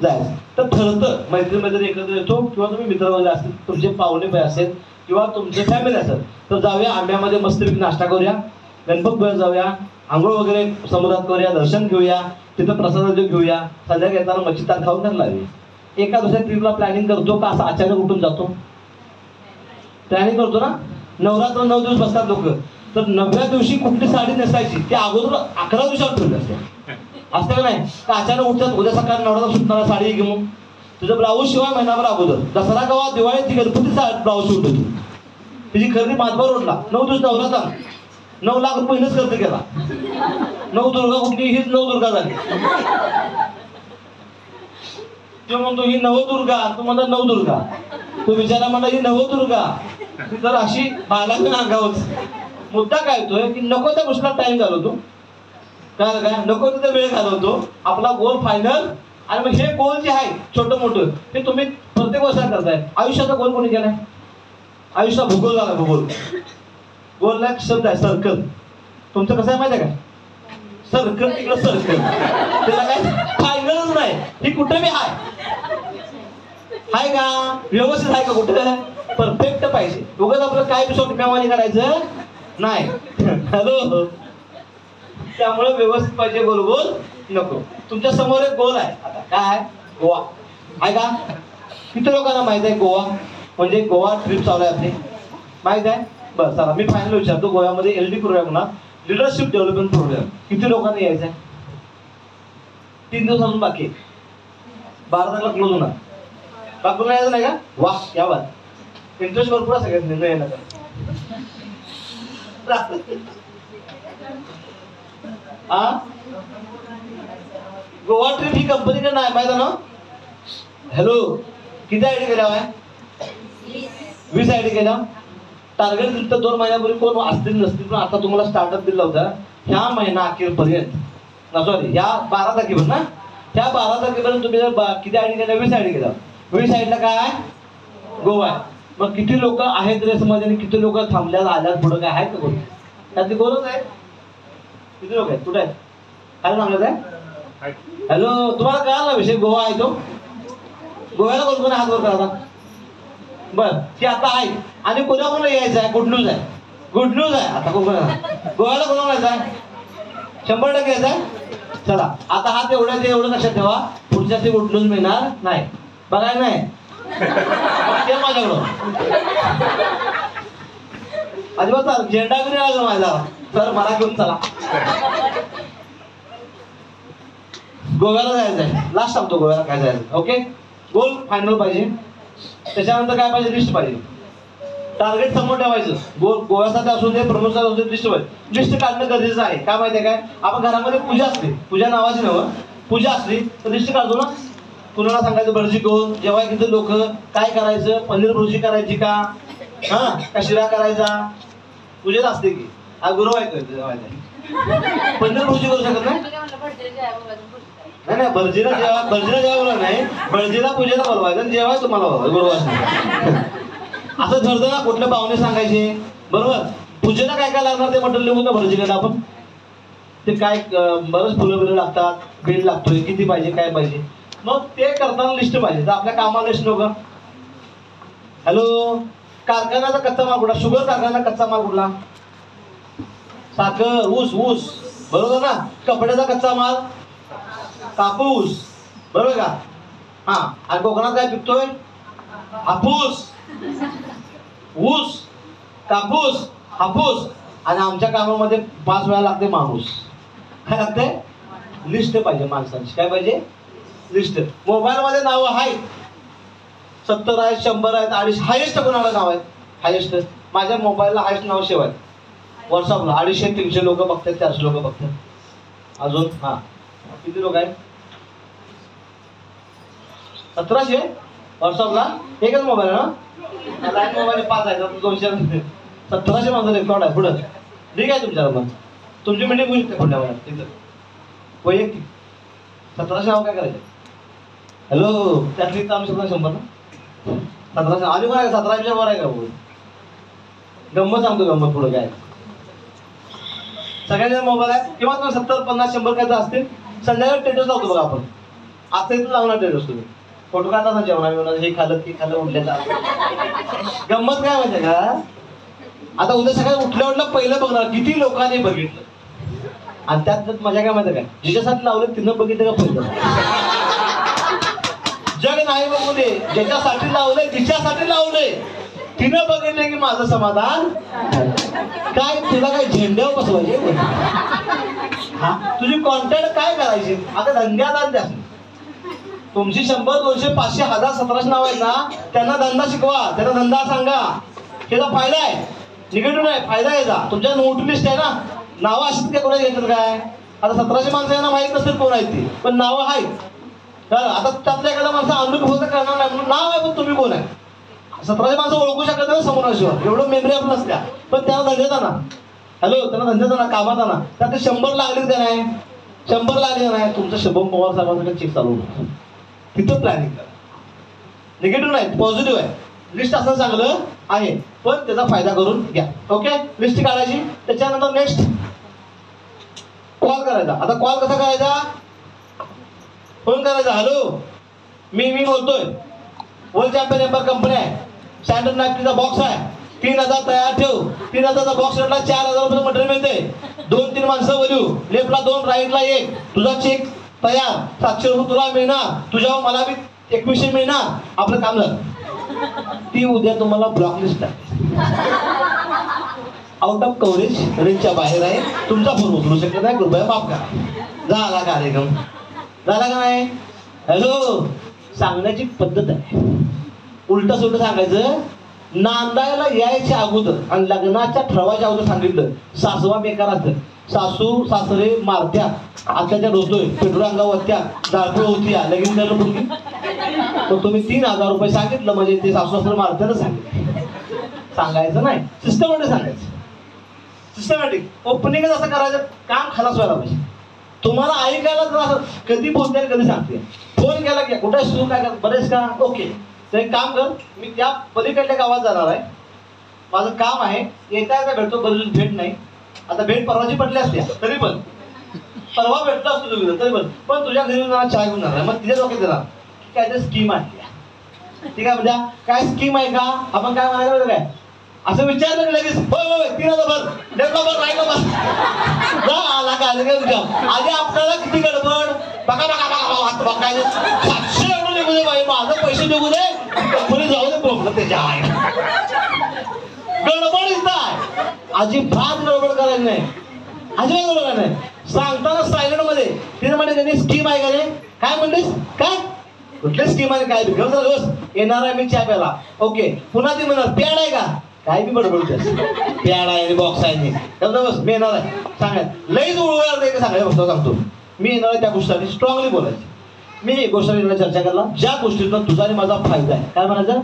जायचं तर ठरतं मैत्रीण एकत्र येतो किंवा तुम्ही मित्र वगैरे असतील तुमचे पाहुणे असेल किंवा तुमचे फॅमिली असेल तर जाऊया आंब्यामध्ये मस्तपैकी नाश्ता करूया गणपतपुळ्यात जाऊया आंघोळ वगैरे समुद्रात करूया दर्शन घेऊया तिथं प्रसाद घेऊया संध्याकाळी येताना मच्छी ताट खाऊन घरला लावी. एका दुसऱ्या ट्रिपला प्लॅनिंग करतो का असं अचानक उठून जातो प्लॅनिंग करतो ना. नवरात्र 9 दिवस बसतात लोक तर 9व्या दिवशी कुठली साडी नेसायची ते अगोदर 11 दिवसावर ठरले असते का नाही का अचानक उठतात उद्या सकाळी नवरात्र सुटणारा साडी घेऊन तुझं ब्लाऊज शिवाय महिनाभर अगोदर दसरा गावात दिवाळीची गणपती ब्लाऊज शूट होती त्याची खरेदी मातभर ओढला 9 दिवस नवरात्र 9 लाख रुपये हिनच खर्च केला. नवदुर्गा कुठली हीच नवदुर्गा झाली. तो म्हणतो ही नवदुर्गा तू म्हणता नवदुर्गा तो विचारा म्हणला ही नवदुर्गा तर अशी बालाची अंगावच. मुद्दा काय होतोय की नको त्या गोष्टीला टाइम घालवतो काय काय नको तिथे वेळ घालवतो आपला गोल फायनल आणि मग हे गोल जे आहे छोटं मोठं ते तुम्ही प्रत्येक वर्षात करताय. आयुष्याचा गोल कोणी केलाय आयुष्यात भूगोल झाला भूगोल गोलला एक शब्द आहे सर्कल. तुमचं कसं आहे माहिती आहे का सर्कल तिकडं सर्कल त्याला काय फायनलच नाही ही कुठे बी हाय का व्यवस्थित आहे का कुठे परफेक्ट पाहिजे. उगाच आपलं काय एपिसोड मेवानी करायचं नाही. हॅलो त्यामुळे व्यवस्थित पाहिजे गोल गोल नको. तुमच्या समोर एक गोल आहे आता काय गोवा आहे का किती लोकांना माहित आहे गोवा म्हणजे गोवा ट्रिप चालू आहे आपली माहित आहे. बरं चला मी फायनल विचारतो गोव्यामध्ये LD प्रोग्राम होणार लिडरशिप डेव्हलपमेंट प्रोग्राम किती लोकांना यायचं आहे. 3 दिवस अजून बाकी 12 तारखेला क्लोज होणार. बाकी यायचं नाही का वा या बात इंटरेस्ट भरपूर आहे सगळ्यात निर्णय येणार गोवा ट्रिप ही कंपनीकडे नाही माहिती ना. हॅलो किती आयडी केल्या आहे 20 आयडी केल्या. टार्गेट दिलं तर 2 महिन्यापूर्वी कोण असतील नसतील पण आता तुम्हाला स्टार्टअप दिला होता ह्या महिना अखेरपर्यंत ना सॉरी या 12 तारखेपर्यंत ना ह्या 12 तारखेपर्यंत तुम्ही जर किती आयडी केल्या 20 आयडी केल्या 20 आयडीला काय आहे गोवा आहे. मग किती लोक आहेत रेसमध्ये आणि किती लोक थांबल्यात आल्यात पुढं काय आहेत का कोण त्यातली कोणच आहे किती लोक आहेत कुठे आहेत काय सांगत आहे. हॅलो तुम्हाला कळाला विषय गोवा आहे तो गोव्याला कोण कोण हात वर करा बर की आता आहे आणि कोणा कोणाला यायचं आहे गुड न्यूज आहे गुड न्यूज आहे आता गोव्याला कोणाला यायचं आहे 100% यायचं आहे. चला आता हात एवढं लक्षात ठेवा पुढच्या ते गुड न्यूज मिळणार नाही बघायला नाही माझ्याकडं अजिबात चाल झेंडा घेऊन यायला माझा सर मला घेऊन चला. गोव्याला जायचं आहे. लास्ट सांगतो गोव्याला काय जायचं. ओके गोल फायनल पाहिजे. त्याच्यानंतर काय पाहिजे लिस्ट पाहिजे. टार्गेट समोर ठेवायचं. गोव्यासाठी असू दे प्रमोशन असू दे लिस्ट पाहिजे. लिस्ट काढणं गरजेचं आहे. काय माहिती आहे काय आपण घरामध्ये पूजा असते पूजा नावाची नव्हं पूजा असली तर लिस्ट काढतो ना. कुणाला सांगायचं भटजी कोण जेव्हा किती लोक काय करायचं पनीर भुर्जी करायची का हा का शिरा करायचा पूजेत असते की हा गुरु आहे पनीर भुर्जी करू शकत नाही. नाही भटजीला जेव्हा बोला नाही भटजीला पूजेला बोलवायचं आणि जेव्हा तुम्हाला बोलवायचं गुरु असं ठरतं ना. कुठले पाहुणे सांगायचे बरोबर. पूजेला काय काय लागणार ते म्हटलं लिहून ना भटजीकडे आपण ते काय बरंच फुलं बिलं लागतात बिल लागतोय किती पाहिजे काय पाहिजे मग ते करताना लिस्ट पाहिजे. तर आपल्या कामाला लिस्ट नव्हतं. हॅलो कारखान्याचा कच्चा माल कुठला शुगर कारखाना कच्चा माल कुठला साखर ऊस ऊस बरोबर ना. कपड्याचा कच्चा माल कापूस बरोबर का. हा आणि कोकणात काय पिकतोय हापूस ऊस कापूस हापूस. आणि आमच्या कामामध्ये 5 वेळा लागते माणूस. काय लागते लिस्ट पाहिजे माणसांची. काय पाहिजे लिस्ट. मोबाईल मध्ये नाव आहेत 70 आहेत 100 आहेत 250 हायेस्ट कोणाला नाव आहे हायेस्ट. माझ्या मोबाईलला हायेस्ट नाव शेव आहे व्हॉट्सअपला 250-300 लोक बघतात 400 लोक बघतात. अजून हा किती लोक आहेत 1700 व्हॉट्सअपला एकच मोबाईल आहे ना. लाईन मोबाईल 5 आहेत 200 1700 माझं रेकॉर्ड आहे पुढं. ठीक आहे तुमच्या मग तुमची मिटिंग होऊ शकते पुढल्या वेळात तिथं वैयक्तिक 1700 नाव काय करायचं. हॅलो त्यातली तर आम्ही 100 ना 1700 आधी पण आहे 1700 वर आहे का बोल. गंमत सांगतो गंमत पुढं काय सगळ्यांच्या मोबाईल आहे किंवा तुम्ही 70 50 100 काय तर असतील. संध्याकाळी टेटस लावतो बघा आपण आता इथं लावणार टेटस तुम्ही फोटो काढता ना जेवणा हे खाल्लं ते खाल्लं उठल्याचा. गंमत काय माहिती का आता उद्या सकाळी उठल्या पहिलं बघणार किती लोकांनी बघितलं. आणि त्यात मजा काय माहिती काय जिच्यासाठी लावलं तिनं बघितलं का पहिलं. जग नाही बघू दे ज्याच्यासाठी लावलंय तिच्यासाठी लावलंय तिनं बघितलं की माझं समाधान. काय तुला काय झेंड्यावर बसवायचे हा तुझी कॉन्टॅक्ट काय करायची. आता धंद्यादार द्या तुमची 100 200 500 1000 1700 नाव आहेत ना त्यांना धंदा शिकवा त्यांना धंदा सांगा. त्याचा फायदा आहे निगेटिव्ह नाही फायदा यायचा. तुमच्या नोट लिस्ट आहे ना नावं अशीच काय कोणाला घेतात काय. आता 1700 माणसं यांना माहीत नसेल कोण आहेत ती पण नावं आहेत. आता त्यातल्या एखाद्या माणसं अनुभव करणार नाही म्हणून नाव आहे पण तुम्ही कोण आहे. 1700 माणसं ओळखू शकत नाही समोराशिवाय एवढं मेमरी आपण नसत्या. पण त्यांना धंद्यात आणा हॅलो त्यांना धंद्यात आणा कामात आणा. त्यात 100 लागले का नाही 100 लागले नाही तुमचं शुभम पवार साहेबांकडे चेक चालू तिथं प्लॅनिंग करा. निगेटिव्ह नाही पॉझिटिव्ह आहे. लिस्ट असं चांगलं आहे पण त्याचा फायदा करून घ्या. ओके लिस्ट काढायची. त्याच्यानंतर नेक्स्ट कॉल करायचा. आता कॉल कसा करायचा फोन करायचा. हॅलो मी बोलतोय वर्ल्ड चॅम्पियन एम्पर कंपनी आहे. स्टँडर्ड नॅपकिनचा बॉक्स आहे 3000 तयार ठेव. 3000चा बॉक्स रेटला 4000 रुपये मटेरियल मिळते. 2-3 माणसं बोलू लेफ्टला 2 राईटला 1 तुझा चेक तयार 700 रुपये तुला मिळणार. तुझ्यावर मला बी 2100 मिळणार. आपलं काम झालं. ती उद्या तुम्हाला ब्लॉक लिस्ट आहे आउट ऑफ कव्हरेज रेंजच्या बाहेर आहे. तुमचा फोन उचलू शकत नाही कृपया माफ करा. झाला कार्यक्रम झाला का नाही. हॅलो सांगण्याची पद्धत आहे. उलट सुलट सांगायचं. नांदायला यायच्या अगोदर आणि लग्नाच्या ठरवायच्या अगोदर सांगितलं सासवा बेकार असतं. सासू सासरे मारत्यात अत्याचार होतोय पेट्रोल अंगावर त्या जाळपोळ होती लगीन करायला मुलगी. तर तुम्ही 3000 रुपये सांगितलं म्हणजे ते सासू सासरे मारत्यातच सांगितलं. सांगायचं नाही सिस्टमॅटिक सांगायचं. सिस्टमॅटिक ओपनिंगच असं करायचं काम खलास व्हायला पाहिजे. तुम्हाला ऐकायला जर असं कधी बोलते कधी सांगते. फोन केला की कुठे तू काय कर बरेच का ओके तर एक काम कर मी त्या पलीकडल्या गावात जाणार आहे माझं काम आहे येता येता भेटतो बरेच भेट नाही. आता भेट परवाची पडली असते तरी पण परवा भेटला असतो तुझं तरी पण तुझ्या घरी मला चहा घेऊन जाणार. मग तिच्या डोक्यात देणार की काय तर स्कीम आहे. ठीक आहे म्हणजे काय स्कीम आहे का आपण काय म्हणायचं काय असं विचारलं लगेच होय 3000 भर डेटला भर राहिला बस आला का आधी आपल्याला किती गडबड बघा बघायचं 700 एवढं निघू दे बाई माझं पैसे निघू दे कंपनी जाऊ दे बोललं त्याच्या आहे गडबड इथं आहे. अजिबात गडबड करायची नाही, अजिबात गडबड नाही. सांगताना सायलेंट मध्ये तिने म्हणे त्यांनी स्कीम आहे का रे, काय म्हणलीस काय, कुठल्या स्कीम आहे काय येणार आहे मी चहा प्याला, ओके. पुन्हा ती म्हणणार प्याड आहे का, काय बी बडबडतेस, प्याड आहे बॉक्स आहे बस मी येणार आहे सांगाय, लईच उळवणार नाही सांगायला बसतो सांगतो मी येणार आहे. त्या गोष्टीसाठी स्ट्रॉंगली बोलायची. मी एक गोष्टीला चर्चा करला, ज्या गोष्टीतून तुझा आणि माझा फायदा आहे. काय म्हणायचं,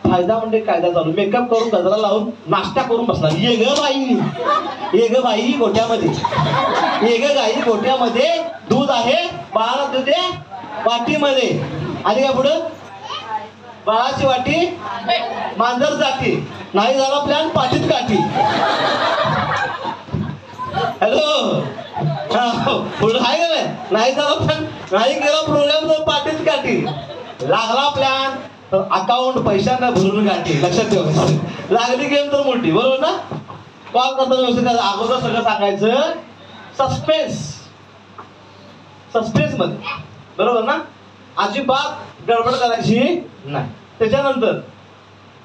फायदा म्हणजे कायदा चालू, मेकअप करून गजरा लावून नाश्ता करून बसला, ये ग बाई, ये ग बाई गोठ्यामध्ये, ये ग गाई गोठ्यामध्ये, दूध आहे बाळाला दूध आहे वाटीमध्ये, आणि काय पुढं बाळाची वाटी मांजर जाती, नाही झाला प्लॅन पाठीत काठी. हॅलो पुढं आहे का नाही झाला प्लॅन, नाही केला प्रोग्राम तर पाठीत काठी, लागला प्लॅन तर अकाउंट पैशांना भरून गाठी. लक्षात ठेवायचं, लागली गेम तर मोठी, बरोबर ना. कॉल करताना व्यवस्थित अगोदर सगळं सांगायचं, सस्पेन्स सस्पेन्स मध्ये, बरोबर ना. अजिबात गडबड करायची नाही. त्याच्यानंतर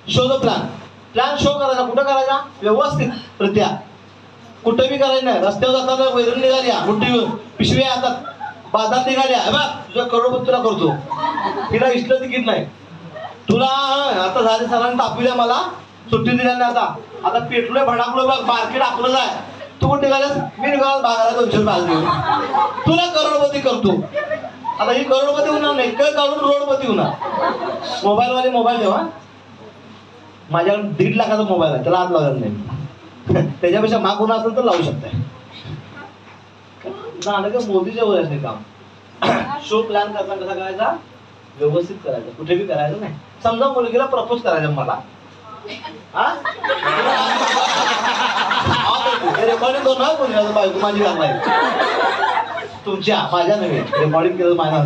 show the plan, plan show करायचा, कुठं करायचा व्यवस्थित रित्या, कुठं बी करायचं नाही. रस्त्यावर जाताना वैरण निघाल्या, मुठी पिशव्या हातात, बाजार निघाल्या, बघ तुझ्या करोडपती तुला करतो, तिला इष्ट तिकीट नाही तुला, आता झाले सरांनी तापविल्या मला सुट्टी दिल्या नाही, आता पेटलोय भडाकलोय बघ, मार्केट आपलंच आहे, तू कुठे निघाल्यास, मी निघाला बाजारात 200 रुपये देऊन, तुला करोडपती करतो. आता ही करोडपती होणार नाही, काढून रोडपती होणार. मोबाईलवाले मोबाईल ठेवा, माझ्याकडे 1.5 लाखाचा मोबाईल आहे, त्याला हात लागत नाही, त्याच्यापेक्षा महाग होणार असेल तर लावू शकताय. मोदीच्या वर असणे काम. शो प्लॅन करताना कसा करायचा, व्यवस्थित करायचं, कुठे बी करायचं नाही. समजा मुलगीला प्रपोज करायचं मला, रेकॉर्डिंग करून ना मुलगा बायको माझी घालवाय, तुमच्या माझ्या नव्हे, रेकॉर्डिंग केलं माझ्या.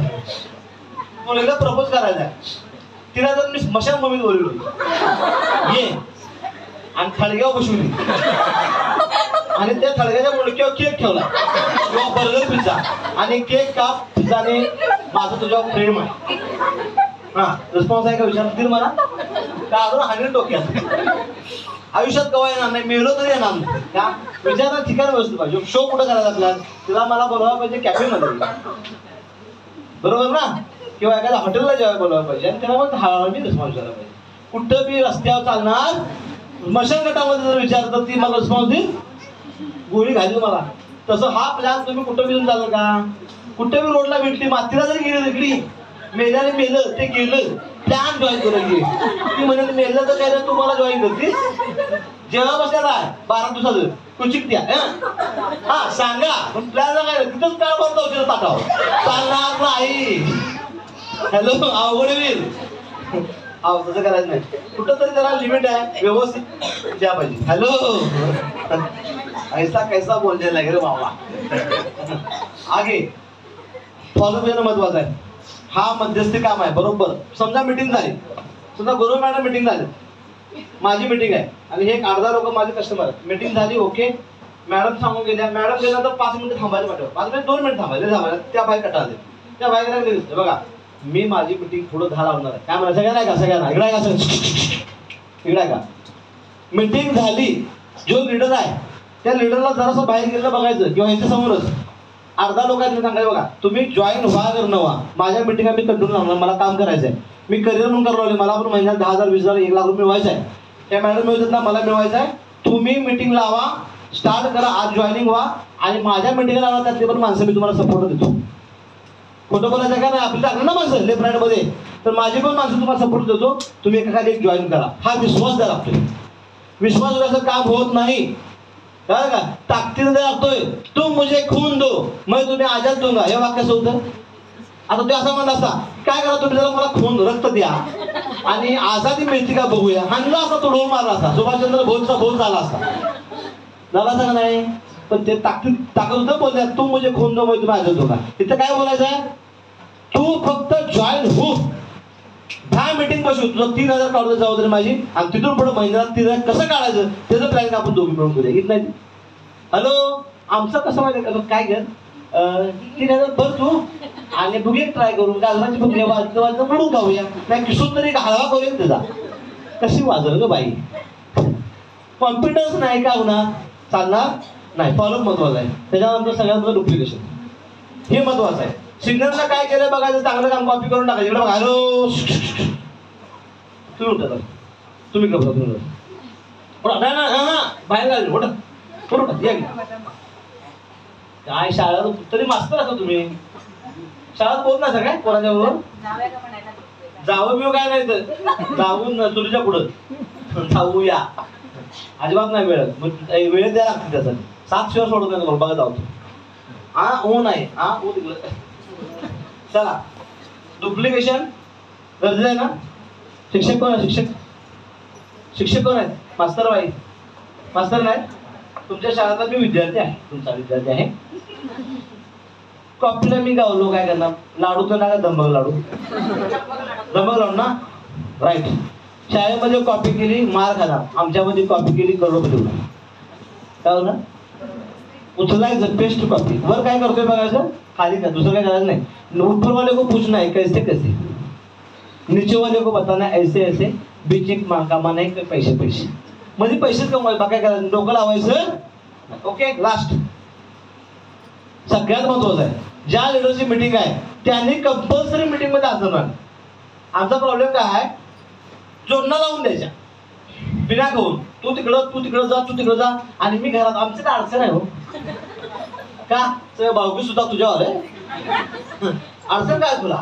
मुलगीला प्रपोज करायचा, तिला जर मी स्मशानभूमीत बोललो ये आणि थडग्यावर बसवली आणि त्या थडग्याच्या मुलक्यावर केक ठेवला किंवा बर्गर पिझ्झा, आणि केक काप पिझ्झाने माझं तुझ्यावर प्रेम आहे, हा रिस्पॉन्स आहे का विचारतील मला, का अजून हानी डोक्यात, आयुष्यात कवा येणार नाही, मिळलो तरी येणार नाही का, विचारणार ठिकाण व्यवस्थित पाहिजे. शो कुठं करायचा आपल्याला, तिला मला बोलवायला पाहिजे कॅफेमध्ये, बरोबर ना, किंवा एखाद्या हॉटेलला जेवायला बोलवायला पाहिजे, आणि त्याला मग मी रिस्पॉन्स द्यायला पाहिजे. कुठं बी रस्त्यावर चालणार, स्मशान गटामध्ये जर विचारतात ती मला रिस्पॉन्स देईल, गोळी घालील मला. तसं हा प्लॅन तुम्ही कुठं बी चाललं का, कुठे बी रोडला भेटली, मातीला जरी गेली तिकडी, मेल्याने मेलं ते गेलं, प्लॅन जॉईन करून घे. ती म्हणे मेलं तर काय तुम्हाला जॉईन करते, जेव्हा बसल्या आहे 12 दिवसाचं कुचिक द्या, हा सांगा, पण प्लॅन काय तिथंच काय बनतो ताटावर चालणार नाही. हॅलो अवघड होईल, अहो तसं करायचं नाही, कुठं तरी त्याला लिमिट आहे, व्यवस्थित द्या पाहिजे. हॅलो ऐसा कैसा बोललेला आहे रे बाबा. आगे फॉलो करणं महत्वाचं आहे. हा मध्यस्थी काम आहे, बरोबर. समजा मीटिंग झाली, समजा गुरु मॅडम मीटिंग झाली, माझी मीटिंग आहे आणि हे 8-10 लोक माझे कस्टमर आहेत. मीटिंग झाली, ओके, मॅडम सांगून गेल्या, मॅडम गेल्यानंतर 5 मिनिटं थांबायला पाठवा, 5 मिनिट 2 मिनिट थांबायला, त्या बाहेर कटाळते, त्या बाहेर दिसते बघा, मी माझी मीटिंग पुढे 10 लावणार आहे, काय म्हणा सगळ्यांना का, सगळ्यांना इकडे का, इकडे का. मीटिंग झाली, जो लीडर आहे त्या लीडरला जरासं बाहेर गेलं बघायचं, किंवा यांच्या समोरच 8-10 लोकांनी सांगायचं बघा तुम्ही जॉईन व्हा कर न व्हा, माझ्या मीटिंग मी कंटिन्यू लावणार, मला काम करायचं आहे, मी करिअर म्हणून करावं, मला पण महिन्यात 10,000 20,000 1 लाख रुपये मिळवायचं आहे, त्या मॅडम मिळतात ना मला मिळवायचं आहे. तुम्ही मीटिंग लावा, स्टार्ट करा, आज जॉईनिंग व्हा, आणि माझ्या मीटिंगला लावा, त्यातली पण माणसं मी तुम्हाला सपोर्ट देतो. खोटं बोलायचं का नाही, आपली टाकलं ना माणसं लेफ्ट राईट मध्ये, तर माझी पण माणसं तुम्हाला सपोर्ट देतो, तुम्ही एखादी एक जॉईन करा. हा विश्वास द्यायला लागतोय, विश्वास द्यायचं काम होत नाही का, ताकदीने लागतोय. तुम मुझे खून दो मैं तुम्हें आजाद दूंगा, हे वाक्य असं होतं. आता ते असं म्हणलं असता, काय करा तुम्ही जरा मला खून रक्त द्या आणि आझादी मिळते का बघूया, हाणला असता तो ढोल मारला असता, सुभाषचंद्र बोसचा बोल झाला असता, झाला असता का नाही. पण ते ताकद होतं बोलल्या, तू मुझे खून दो मैं तुम्हें आजाद दूंगा. इथं काय बोलायचं आहे, तू फक्त जॉईन हो, 10 मीटिंग बसू, तुझं 3,000 काढून जबाबदारी माझी, आणि तिथून पुढे महिन्यात 3,000 कसं काढायचं त्याचं प्लॅनिंग आपण दोघी मिळून करूया. येत नाही. हॅलो आमचं कसं माहिती का, काय कर 3,000 भर तू आणि बघूया ट्राय करून गाजराची बघूया, वाजवायचं म्हणून खाऊया, नाही किसून तरी हळवा करूया त्याचा. कशी वाजल ग बाई, कॉन्फिडन्स नाही का होणार, चालणार नाही. फॉलोअप महत्वाचं आहे. त्याच्यानंतर सगळ्यात महत्त्वाचं डुप्लिकेशन, हे महत्वाचं आहे. सिग्नलला काय केलं बघायचं, चांगलं काम कॉपी करून टाकायचं. इकडे बघा, हॅलो तुम्ही उठा, तुम्ही का तुम्ही नाही ना, हा बाहेर घाल उठा करू या काय शाळेत तरी मास्तर असतो तुम्ही, शाळेत बोलत नसा काय कोणाच्या बरोबर, जावं बिव काय नाही तर जाऊन तुझ्या पुढं जाऊया अजिबात नाही मिळत. मग वेळ द्या लागते त्यासाठी. 7 शिवाय सोडत नाही बघा जाऊ. हा हो नाही, हा हो तिकडं. चला डुप्लिकेशन गरजेचं आहे ना. शिक्षक कोण आहे, शिक्षक कोण आहेत, मास्तर बाई, मास्तर नाही. तुमच्या शाळेचा मी विद्यार्थी आहे, तुमचा विद्यार्थी आहे. कॉपीला मी गावलो, काय करणार, लाडू तर ना दंबग लाडू, दंबग लाडू ना, राईट. शाळेमध्ये कॉपी केली मार खाणार, आमच्यामध्ये कॉपी केली करोडपती होणार. काय होणार, उचलायचं पेस्ट कॉपी. वर काय करतोय बघायचं, खाली का, दुसरं काय करायचं नाही. ऊपर वाले को पूछना है कैसे कैसे, नीचे वाले को बताना ऐसे ऐसे, बीच एक कामा नाही पैसे पैसे मध्ये पैसेच कमवायचे, बाकी काय करायचं, डोकं लावायचं. ओके, लास्ट सगळ्यात महत्वाचं आहे, ज्या लिडरची मीटिंग आहे त्यांनी कंपल्सरी मीटिंग मध्ये असणार. आमचा प्रॉब्लेम काय आहे, जोडणं लावून द्यायच्या बिना कहून, तू तिकडं जा, तू तिकडं जा, आणि मी घरात. आमचं काय अडचण आहे हो का, सगळं भाऊकी सुद्धा तुझ्यावर आहे. अडचण काय तुला,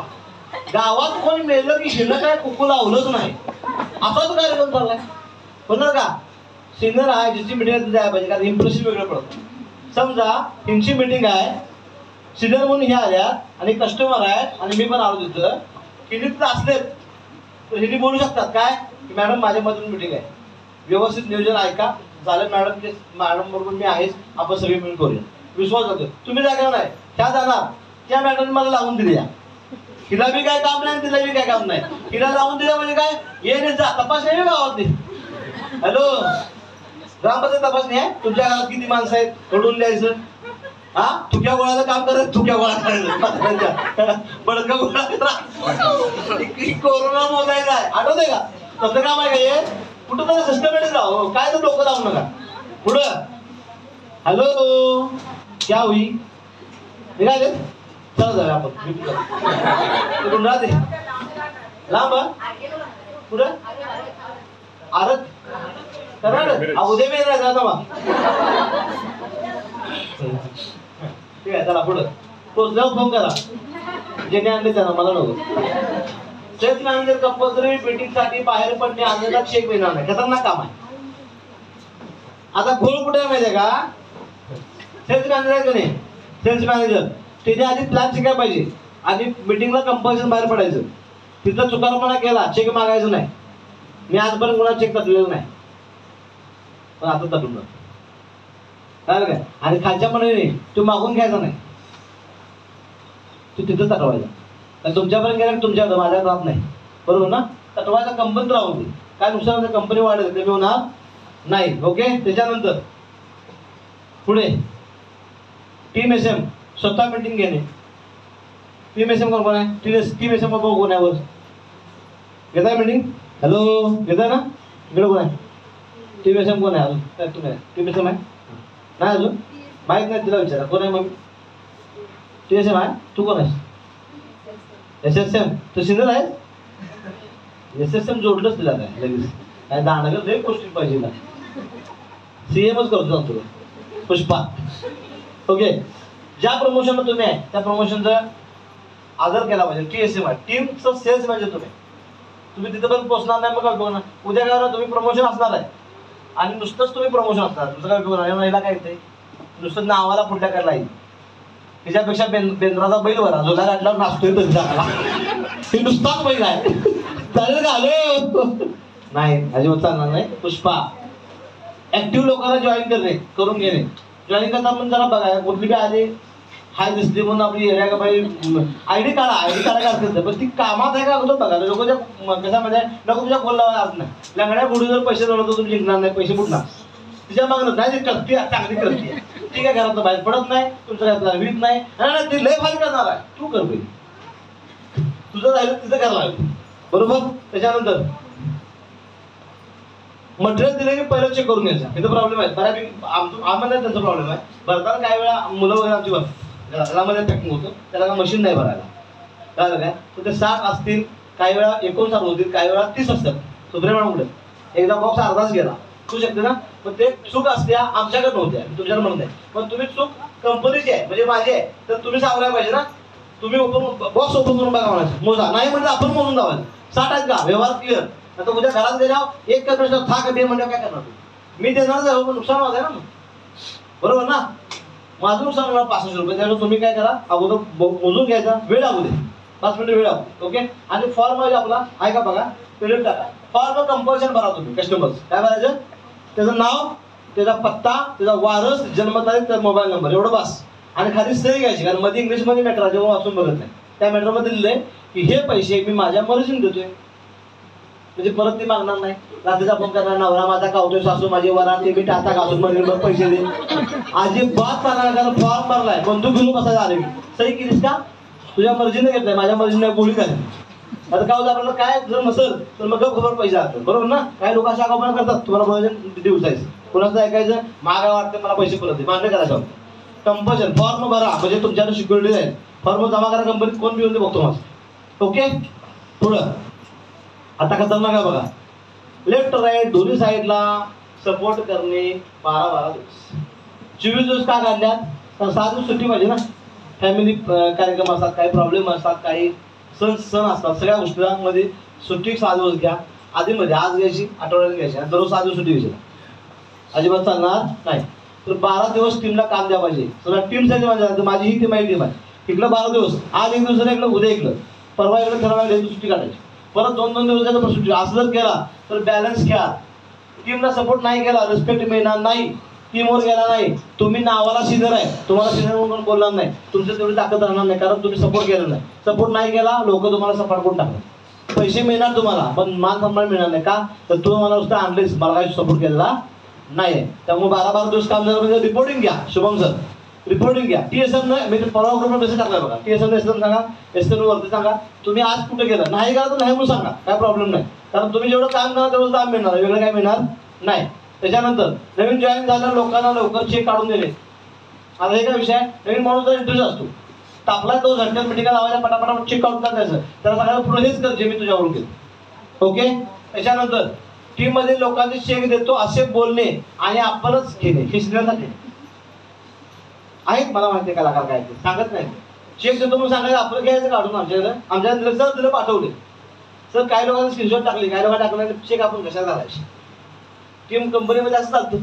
गावात कोणी मेलं की शिल्लक काय कुकू लावलंच नाही, असा तो कार्यक्रम चाललाय. होणार का, सिनियर आहे ज्याची मीटिंग जायला पाहिजे, कारण इम्प्रेशन वेगळं पडतं. समजा यांची मीटिंग आहे, सिनियर म्हणून हे आल्यात आणि कस्टमर आहेत आणि मी पण आलो तिथं, हिनी असले तर हिनी बोलू शकतात काय की मॅडम माझ्यामधून मीटिंग आहे, व्यवस्थित नियोजन ऐका, झालं मॅडम, ते मॅडम बरोबर मी आहेच, आपण सगळे मिळून करूया. विश्वास होतो, तुम्ही जागा नाही, त्या जाणार, त्या मॅडमने मला लावून दिली. हिला बी काय काम नाही, तिला बी काय काम नाही, हिला लावून दिलं म्हणजे काय, ये जा तपास नाही गावात. हॅलो, ग्रामपंचायत तपासणी आहे, तुमच्या घरात किती माणसं आहेत, घडून द्यायचं. हा, थुक्या गोळाचं काम करत, थुक्या गोळा करायचं, बडका गोळा करा, कोरोना मोजायचा आहे, आठवतंय का, तसं काम आहे का हे, कुठं तरी सिस्टमॅटिक राहू, काय तर डोकं लावू नका. पुढं हॅलो क्या हुई, निघाले, चला जाऊया आपण. कुठून राहते लांब, कुठं आरत कर्नाटक, उद्या मी राहता मग. ठीक आहे, चला पुढं. पोचल्यावर फोन करा, ज्याने आणले त्यांना, मला नको. सेल्स मॅनेजर कंपल्सरी मीटिंगसाठी बाहेर पडणे, आणलेला चेक मिळणार नाही, खतरनाक काम आहे. आता गोळ कुठे माहिती आहे का, सेल्स मॅनेजर आहे का नाही, सेल्स मॅनेजर त्याच्या आधी प्लॅन शिकायला पाहिजे, आणि मीटिंगला कंपल्सरी बाहेर पडायचं. तिथं चुकारपणा केला, चेक मागायचं नाही. मी आजपर्यंत कोणाला चेक तटलेलं नाही, पण आता तटून काय काय. आणि खालच्या मनाने तू मागून घ्यायचा नाही, तू तिथं तटवायचा. तुमच्यापर्यंत गेला तुमच्या माझ्या राहत नाही, बरोबर ना. तटवायचा कंपनी राहून दे, काय नुकसान कंपनी वाढेल, कमी होणार नाही. ओके, त्याच्यानंतर पुढे टीम एसएम, स्वतः मीटिंग घेणे. टीम एसएम कोण आहे, टीम एसएम कोण आहे, वर घेताय मीटिंग, हॅलो घेताय ना, इकडे कोण आहे, टीम एसएम कोण आहे, अजून तुम्ही टीम एसएम आहे नाही, अजून माहीत नाही, तिला विचारा कोण आहे. मग टीम एसएम आहे, तू कोण आहेस, एसएसएम, तू सिनियर आहे. एसएसएम जोडलंच तिला काय लगेच, काय दांडगर लई गोष्टी पाहिजे ना, सीएमच करतो सांगतो पुष्पा. ओके, ज्या प्रमोशनला तुम्ही आहे त्या प्रमोशनचा आदर केला पाहिजे. टीएसएम आहे, टीमचं सेल्स म्हणजे तुम्ही तिथं पण पोहोचणार नाही, मग काय ना उद्या काय तुम्ही प्रमोशन असणार आहे, आणि नुसतंच तुम्ही प्रमोशन असणार, दुसरं काय उपयोग नाही. महिला काय येते, नुसतं नावाला पुढल्या करायला येईल. तिच्यापेक्षा बेंद्राचा बैल बरा, झोला गाठल्यावर नाचतोय तरी जागा, हे नुसताच बैल आहे, चालेल का, हॅलो नाही, अजिबात चालणार नाही. पुष्पा, ऍक्टिव्ह लोकांना जॉईन करणे, करून घेणे. जॉईन करता पण जरा बघा, कुठली काय आली हाय दिसली म्हणून आपली एरिया का बाई आयडी काढा, आयडी काढा करते, पण ती कामात आहे का अगोदर बघा. लोकांच्या कशामध्ये नको तुझ्या खोल लावायला अर्थ नाही. लंगड्या बुडी जर पैसे जोडतो तुम्ही जिंकणार नाही, पैसे बुडणार तिच्या मागणं नाही. ते करते, चांगली करते, ठीक आहे, घरात बाहेर पडत नाही, तुमचं घरात वीत नाही, ती लय फारी करणार आहे, तू कर पाहिजे, तुझं राहिलं तिचं करायला लागेल, बरोबर. त्याच्यानंतर मटेरियल दिलं की पहिलं चेक करून घ्यायचं. इथं प्रॉब्लेम आहे बऱ्यापैकी आम्हाला त्यांचा प्रॉब्लेम आहे. भरताना काही वेळा मुलं वगैरे आमची भरतात घरामध्ये पॅकिंग होतं, त्याला काय मशीन नाही भरायला. कळलं काय? तर ते 60 असतील, काही वेळा 59 होतील, काही वेळा 30 असतात. सुप्रिया मॅडम एकदा बॉक्स अर्धाच गेला तू शकते ना. पण ते चूक असते आमच्याकडे नव्हत्या, तुमच्याकडे म्हणत नाही. पण तुम्ही चूक कंपनीची आहे म्हणजे माझी आहे, तर तुम्ही सांगायला पाहिजे ना. तुम्ही बॉक्स ओपन करून बघा म्हणायचं, मोजा नाही म्हणजे आपण मोजून लावायचं. 60 आहेत का? व्यवहार क्लिअर. आता उद्या घरात गेल्यावर एक कमी था कमी म्हणजे काय करणार? मी देणार जाऊ नुकसान होत आहे ना, बरोबर ना. माझं नुकसान होणार 65 रुपये. त्यामुळे तुम्ही काय करा, अगोदर मोजून घ्यायचा, वेळ लागू दे, 5 मिनिटं वेळ लागू. ओके. आणि फॉर्म मध्ये आपला आहे का बघा, पेमेंट टाका. फॉर्म कंपल्शन भरा तुम्ही. कस्टमर्स काय भरायचं? त्याचं नाव, त्याचा पत्ता, त्याचा वारस, जन्मतारीख, त्याचा मोबाईल नंबर, एवढं बस. आणि खाली सही घ्यायची, कारण मध्ये इंग्लिशमध्ये मॅटर जेव्हा वाचून बघत नाही. त्या मॅटरमध्ये दिलंय की हे पैसे मी माझ्या मर्जीने देतोय, म्हणजे परत ते मागणार नाही. रात्रीचा फोन करणार, नवरा माझा कावतोय, सासू माझी वरा, ते मी टाटा घासून मध्ये पैसे दे, अजिबात मागणार. कारण फॉर्म भरलाय, बंदूक घेऊन बसायला आले. सही केलीस का? तुझ्या मर्जीने घेतलाय, माझ्या मर्जीने गोळी झाली. आता काय होतं आपल्याला, काय जर नसेल तर मग खबर पैसे लागतात, बरोबर ना. काही लोक अशा आगाऊपणा करतात, तुम्हाला बघायचं दिवसायचं, कुणाचं ऐकायचं, मागा वाटतं मला पैसे परत दे, मान्य करायचं. कंपल्शन फॉर्म भरा, म्हणजे तुमच्याकडे सिक्युरिटी जाईल. फॉर्म जमा करा कंपनीत, कोण पिऊन ते बघतो माझं. ओके. पुढं आता खतरनाक आहे बघा. लेफ्ट राईट दोन्ही साईडला सपोर्ट करणे 12 दिवस. 24 दिवस का काढल्यात? तर 6 दिवस सुट्टी पाहिजे ना. फॅमिली कार्यक्रम असतात, काही प्रॉब्लेम असतात, काही सण असतात, सगळ्या गोष्टींमध्ये सुट्टी 6 दिवस घ्या. आधीमध्ये आज घ्यायची, आठवड्यात घ्यायची, दररोज 6 दिवस सुट्टी घ्यायची, अजिबात चालणार नाही. तर 12 दिवस टीमला काम द्या पाहिजे. सगळ्या टीमसाठी माझी ही टीम आहे, टीम आहे. इकडं 12 दिवस, आज एक दिवस इकडं, उद्या इकडं, परवा इकडे ठरवायला सुट्टी काढायची, परत 2-2 दिवसाच्या सुट्टी. असं जर केला तर बॅलन्स घ्या. टीमला सपोर्ट नाही केला, रिस्पेक्ट मिळणार नाही, टीमवर गेला नाही. तुम्ही नावाला सिनियर आहे, तुम्हाला सिनियर म्हणून बोलणार नाही, तुमचं तेवढी ताकद राहणार नाही, कारण तुम्ही सपोर्ट केला नाही. सपोर्ट नाही केला, लोक तुम्हाला सपोर्ट करून टाकणार. पैसे मिळणार तुम्हाला, पण मान सन्मान मिळणार नाही. का? तर तू मला नुसतं आणलेस, मला काही सपोर्ट केलेला नाही. त्यामुळे 12 दिवस काम झालं म्हणजे रिपोर्टिंग घ्या. शुभम सर रिपोर्टिंग घ्या. TSM नाही, मी परवा ग्रुपला मेसेज टाकलाय बघा. TSM सांगा, SN वरती सांगा, तुम्ही आज कुठे गेला, नाही गेला तर नाही म्हणून सांगा, काय प्रॉब्लेम नाही. कारण तुम्ही जेवढं काम करा तेवढं काम मिळणार, वेगळं काय मिळणार नाही. त्याच्यानंतर नवीन जॉईन झालेल्या लोकांना लवकर चेक काढून देणे. आता हे काय विषय आहे, नवीन माणूस जर इंटरेस्ट असतो, तापला 2 घंट्यात मिटिंगा लावायला, पटापटा चेक काढून टाकायचं, त्याला सगळ्याला पुढे हेच कर जे मी तुझ्यावरून केलं. ओके. त्याच्यानंतर टीम मध्ये लोकांचे चेक देतो असे बोलणे आणि आपणच घेणे, हे सिनियरसाठी आहेत. मला माहिती कलाकार काय ते सांगत नाही. चेक देतो म्हणून सांगायचं, आपलं घ्यायचं काढून आमच्याकडे दिलं, सर दिलं पाठवले. सर काही लोकांनी स्क्रीनशॉट टाकले, काही लोकांना टाकले, चेक आपण कशाला घालायचे. टीम कंपनीमध्ये असं चालतं.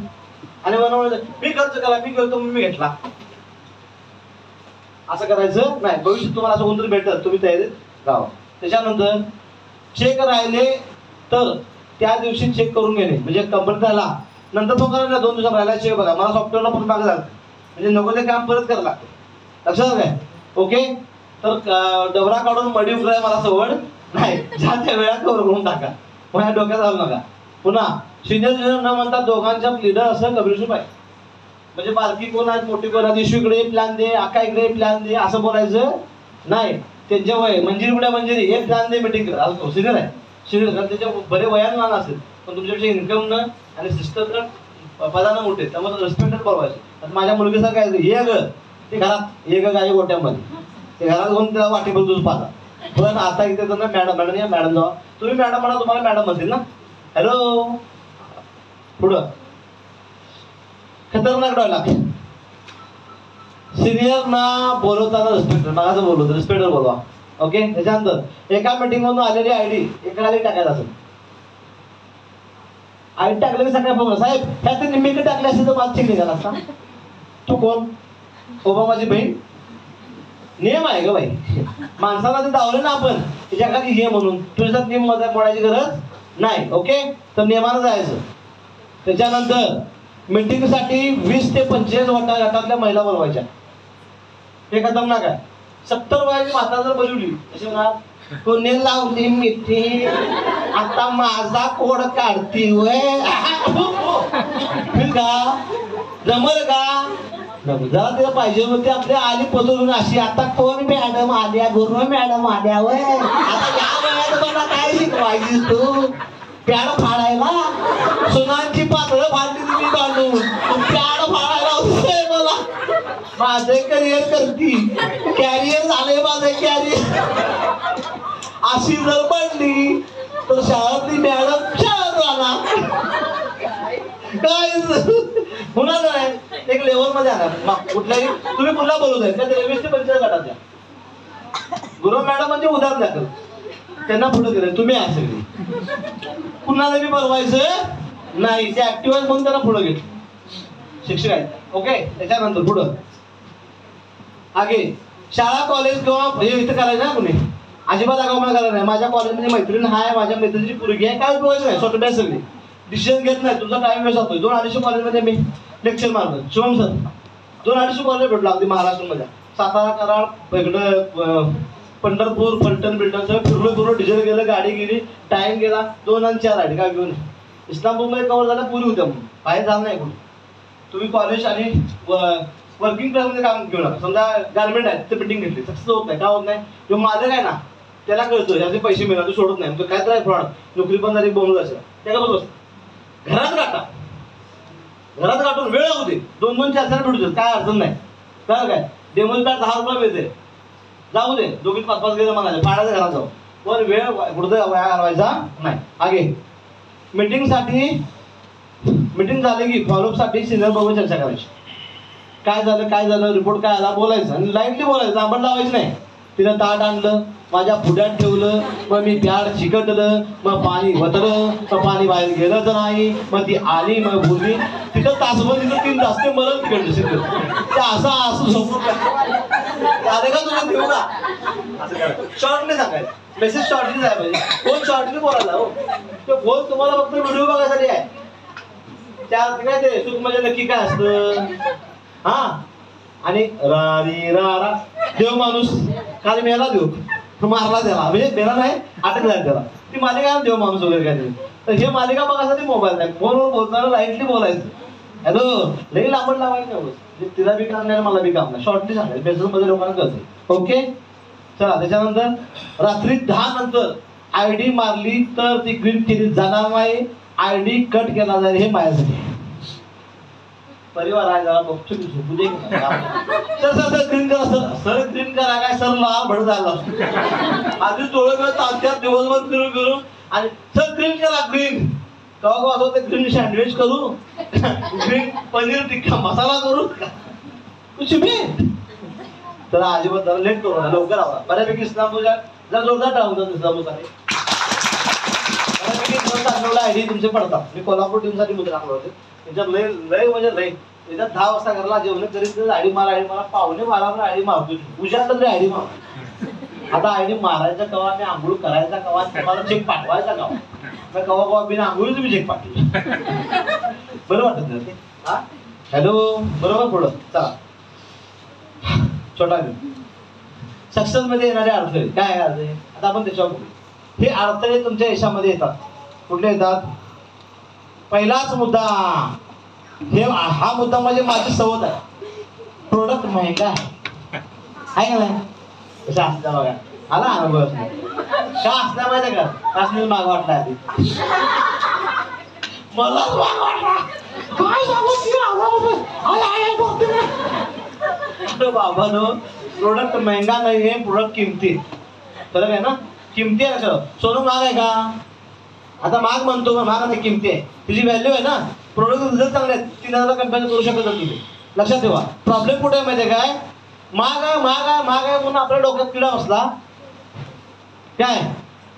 आणि म्हणून मी खर्च केला, मी करतो म्हणून मी घेतला, असं करायचं नाही. भविष्यात तुम्हाला असं कोणतरी भेटत, तुम्ही तयारीत राहा. त्याच्यानंतर चेक राहिले तर त्या दिवशी चेक करून घेणे, म्हणजे कंपनीत राहिला नंतर तो करायला 2 दिवसात राहिला चेक बघा, मला सॉफ्टवेअरला पण मागे झालं, म्हणजे नको ते काम परत करायला लागतं. लक्षात काय? ओके. तर डबरा काढून मडी उकराय मला सवड नाही, ज्या त्या वेळा कव्हर करून टाका, माझ्या डोक्यात घालू नका. पुन्हा सिनियर ज्युनियर न म्हणता दोघांच्या लीडर असं कमिशन पाहिजे. म्हणजे बारकी कोण आहेत, मोठी कोण आहेत, इशू इकडे प्लॅन दे, आका इकडे प्लॅन दे, असं बोलायचं नाही. त्यांच्या वय मंजिरी कुठे मंजिरी, हे प्लॅन दे मीटिंग करा, सिनियर आहे सिनियर, कारण त्याच्या बरे वयानं लहान असेल, पण तुमच्यापेक्षा इन्कम न आणि सिस्टम पदानं मोठे, त्यामुळे रिस्पेक्टेड बोलवायचे. माझ्या मुलगीचं काय हे ग ते घरात एक गाई गोट्यामध्ये, ते घरात घेऊन त्याला वाटी बोल तुझं पाहता. पण आता इथे तर ना मॅडम या मॅडम जावा, तुम्ही मॅडम म्हणा, तुम्हाला मॅडम म्हणतील ना. हॅलो. पुढं खतरनाक डायलॉग, सिनियरना बोलवताना रिस्पेक्ट, माझं बोलवतो रिस्पेक्टर बोलवा. ओके. त्याच्यानंतर एका मीटिंग मधून आलेली आयडी एका खाली टाकायला असेल, आयडी टाकले की सगळ्या फोन, साहेब ह्यात निम्मीकडे टाकले असेल तर मला चेक निघाला असता. तू कोण? ओबामाची बहीण. नियम आहे ग बाई, माणसाला ते दावले ना आपण त्याच्या खाली ये म्हणून, तुझ्यात नियम मध्ये मोडायची गरज नाही. ओके. तर नियमानं जायचं. त्याच्यानंतर मीटिंगसाठी 20 ते 25 गटातल्या महिला बोलवायच्या. हे खतरनाक आहे. 70 वयाची म्हातारा जर बोलवली अशी म्हणा, कोणी लावली मिठी आता माझा कोड काढती वय का जमल का? जरा तिला पाहिजे होती आपल्या आली पदरून अशी, आता कोण मॅडम आल्या, गुरु मॅडम आल्या वय, आता या वयात मला काय शिकवायची तू? प्याड फाडायला सुनांची पातळ फाडली तुम्ही बांधून प्याड फाडायला होतोय मला. माझे करिअर करती कॅरियर झाले माझे कॅरियर. अशी जर पडली तर शाळातली मॅडम शाळेत राहणार काय होणार नाही. एक लेवल मध्ये आला कुठल्याही तुम्ही कुठला बोलत आहे त्या रेल्वेचे पंचायत गटात द्या. गुरु मॅडम म्हणजे उदाहरण दाखल त्यांना पुढे गेले तुम्ही आहे सगळी कुणाला बी बनवायचं नाही. ते ऍक्टिव्ह म्हणून त्यांना पुढे गेले शिक्षक आहेत. ओके त्याच्यानंतर पुढं आगे शाळा कॉलेज किंवा हे इथं करायचं ना कुणी अजिबात आगाऊपणा करायला नाही. माझ्या कॉलेजमध्ये मैत्रीण हाय माझ्या मैत्रिणीची पोरगी आहे काय उपयोगायचं नाही. स्वतः सगळी डिसिजन घेत नाही तुमचा टाइम वेस्ट होतोय. 2-250 कॉलेजमध्ये मी लेक्चर मारतो. शिवम सर 2-250 कॉलेज भेटलो अगदी महाराष्ट्रामध्ये सातारा कराड इकडं पंढरपूर फलटण बिलटण सगळं फिरलो डिझेल गेलं गाडी गेली टाइम गेला 2 आणि 4 आठ काय घेऊन इस्लामपूरमध्ये कव्हर झाला पुरी होत्या म्हणून बाहेर झालं नाही कुठे. तुम्ही कॉलेज आणि वर्किंग क्लासमध्ये काम घेऊ नका. समजा गार्मेंट आहे ते बिल्डिंग घेतली सक्सेस होत नाही का होत नाही जो मालक आहे ना त्याला कळतं याचे पैसे मिळणार तो सोडत नाही काय तर आहे फ्रॉड नोकरी पण झाली बोंब असेल त्या बघ घरात काढून वेळ लागू दे 2-2, 4-4 भेटू दे काय अडचण नाही. काय डेमोज कार्ड 10 रुपये मिळते जाऊ दे 2-5 गेलं म्हणाले पाडायचं घरात जाऊ पण वेळ कुठं वाया घालवायचा नाही. आगे मीटिंग झाली की फॉलोअपसाठी सिनियर बरोबर चर्चा करायची. काय झालं रिपोर्ट काय आला बोलायचं आणि लाईटली बोलायचं आंबट लावायचं नाही. तिनं ताट आणलं माझ्या पुढ्यात ठेवलं मग मी प्याड चिकटलं मग पाणी वतलं मग पाणी बाहेर गेलं तर नाही मग ती आली मग बोलली तिथं तासभर तिथं 3 तास ते मरण तिकडलं शिकलं ते असं झोपून आले का तुला ठेवू का शॉर्टली सांगायचं मेसेज शॉर्टली जाय पाहिजे. फोन शॉर्टली बोलायला हो तो फोन तुम्हाला फक्त व्हिडिओ बघायसाठी आहे. त्यात काय ते सुख म्हणजे नक्की काय असतं हा आणि रारी रारा देव माणूस काल मेला देव मारला त्याला म्हणजे मेला नाही अटक झाली त्याला ती मालिका देव माणूस वगैरे काय तर हे मालिका बघायसाठी मोबाईल नाही फोनवर बोलताना लाईटली बोलायचं. हॅलो लई लांबड लावायचं नाही तिला बी काम नाही मला बी काम नाही शॉर्टली सांगायचं मेसेजमध्ये लोकांना कळते. ओके चला त्याच्यानंतर रात्री 10 नंतर आयडी मारली तर ती ग्रीन केली जाणार नाही. आयडी कट केला जाईल हे माझ्यासाठी परिवार आहे जरा बघतो की झोपू दे सर ग्रीन करा सर ग्रीन करा काय सर लाल भड झाला आधी थोडं वेळ तात्यात दिवसभर फिरून आणि सर ग्रीन करा ग्रीन कवा असं ते ग्रीन सँडविच करू ग्रीन पनीर टिक्का मसाला करू कुछ भी तर अजिबात जरा लेट करू लवकर आवा. बऱ्यापैकी इस्लामपूरच्या जर जोरदार टाळून इस्लामपूरसाठी बऱ्यापैकी आयडी तुमचे पडतात. मी कोल्हापूर टीमसाठी मुद्रा टाकले होते त्याच्यात लय म्हणजे लय त्याच्यात 10 वाजता घरला जेवण करीत आयडी मारा 12:15 आयडी मारतो पूजा तरी आयडी मार. आता आयडी मारायचा कवा मी आंघोळ करायचा कवा तुम्हाला चेक पाठवायचा कवा कवा बिना आंघोळी तुम्ही चेक पाठवली बरं वाटत ना ते हा हॅलो बरोबर पुढं चला छोटा सक्सेस मध्ये येणारे अडथळे काय आहे आता आपण त्याच्यावर बोलू. हे अडथळे तुमच्या यशामध्ये येतात. कुठले येतात पहिलाच मुद्दा हा मुद्दा म्हणजे माझी सवत आहे प्रोडक्ट महंगा आहे का नाही कशा असता बघा आला अनुभव का असल्या माहिती का असं माग वाटला आधी मला बाबा नो प्रोडक्ट महंगा नाही आहे प्रोडक्ट किमती फरक आहे ना. किमती आहे सर सोनं महाग आहे का आता महाग म्हणतो पण महाग नाही किमती आहे तिची व्हॅल्यू आहे ना. प्रोडक्ट रिझल्ट चांगले आहेत 3000 कंपॅरिझन करू शकत तुम्ही. लक्षात ठेवा प्रॉब्लेम कुठे आहे माहिती आहे काय महाग आहे म्हणून आपल्या डोक्यात किडा बसला काय.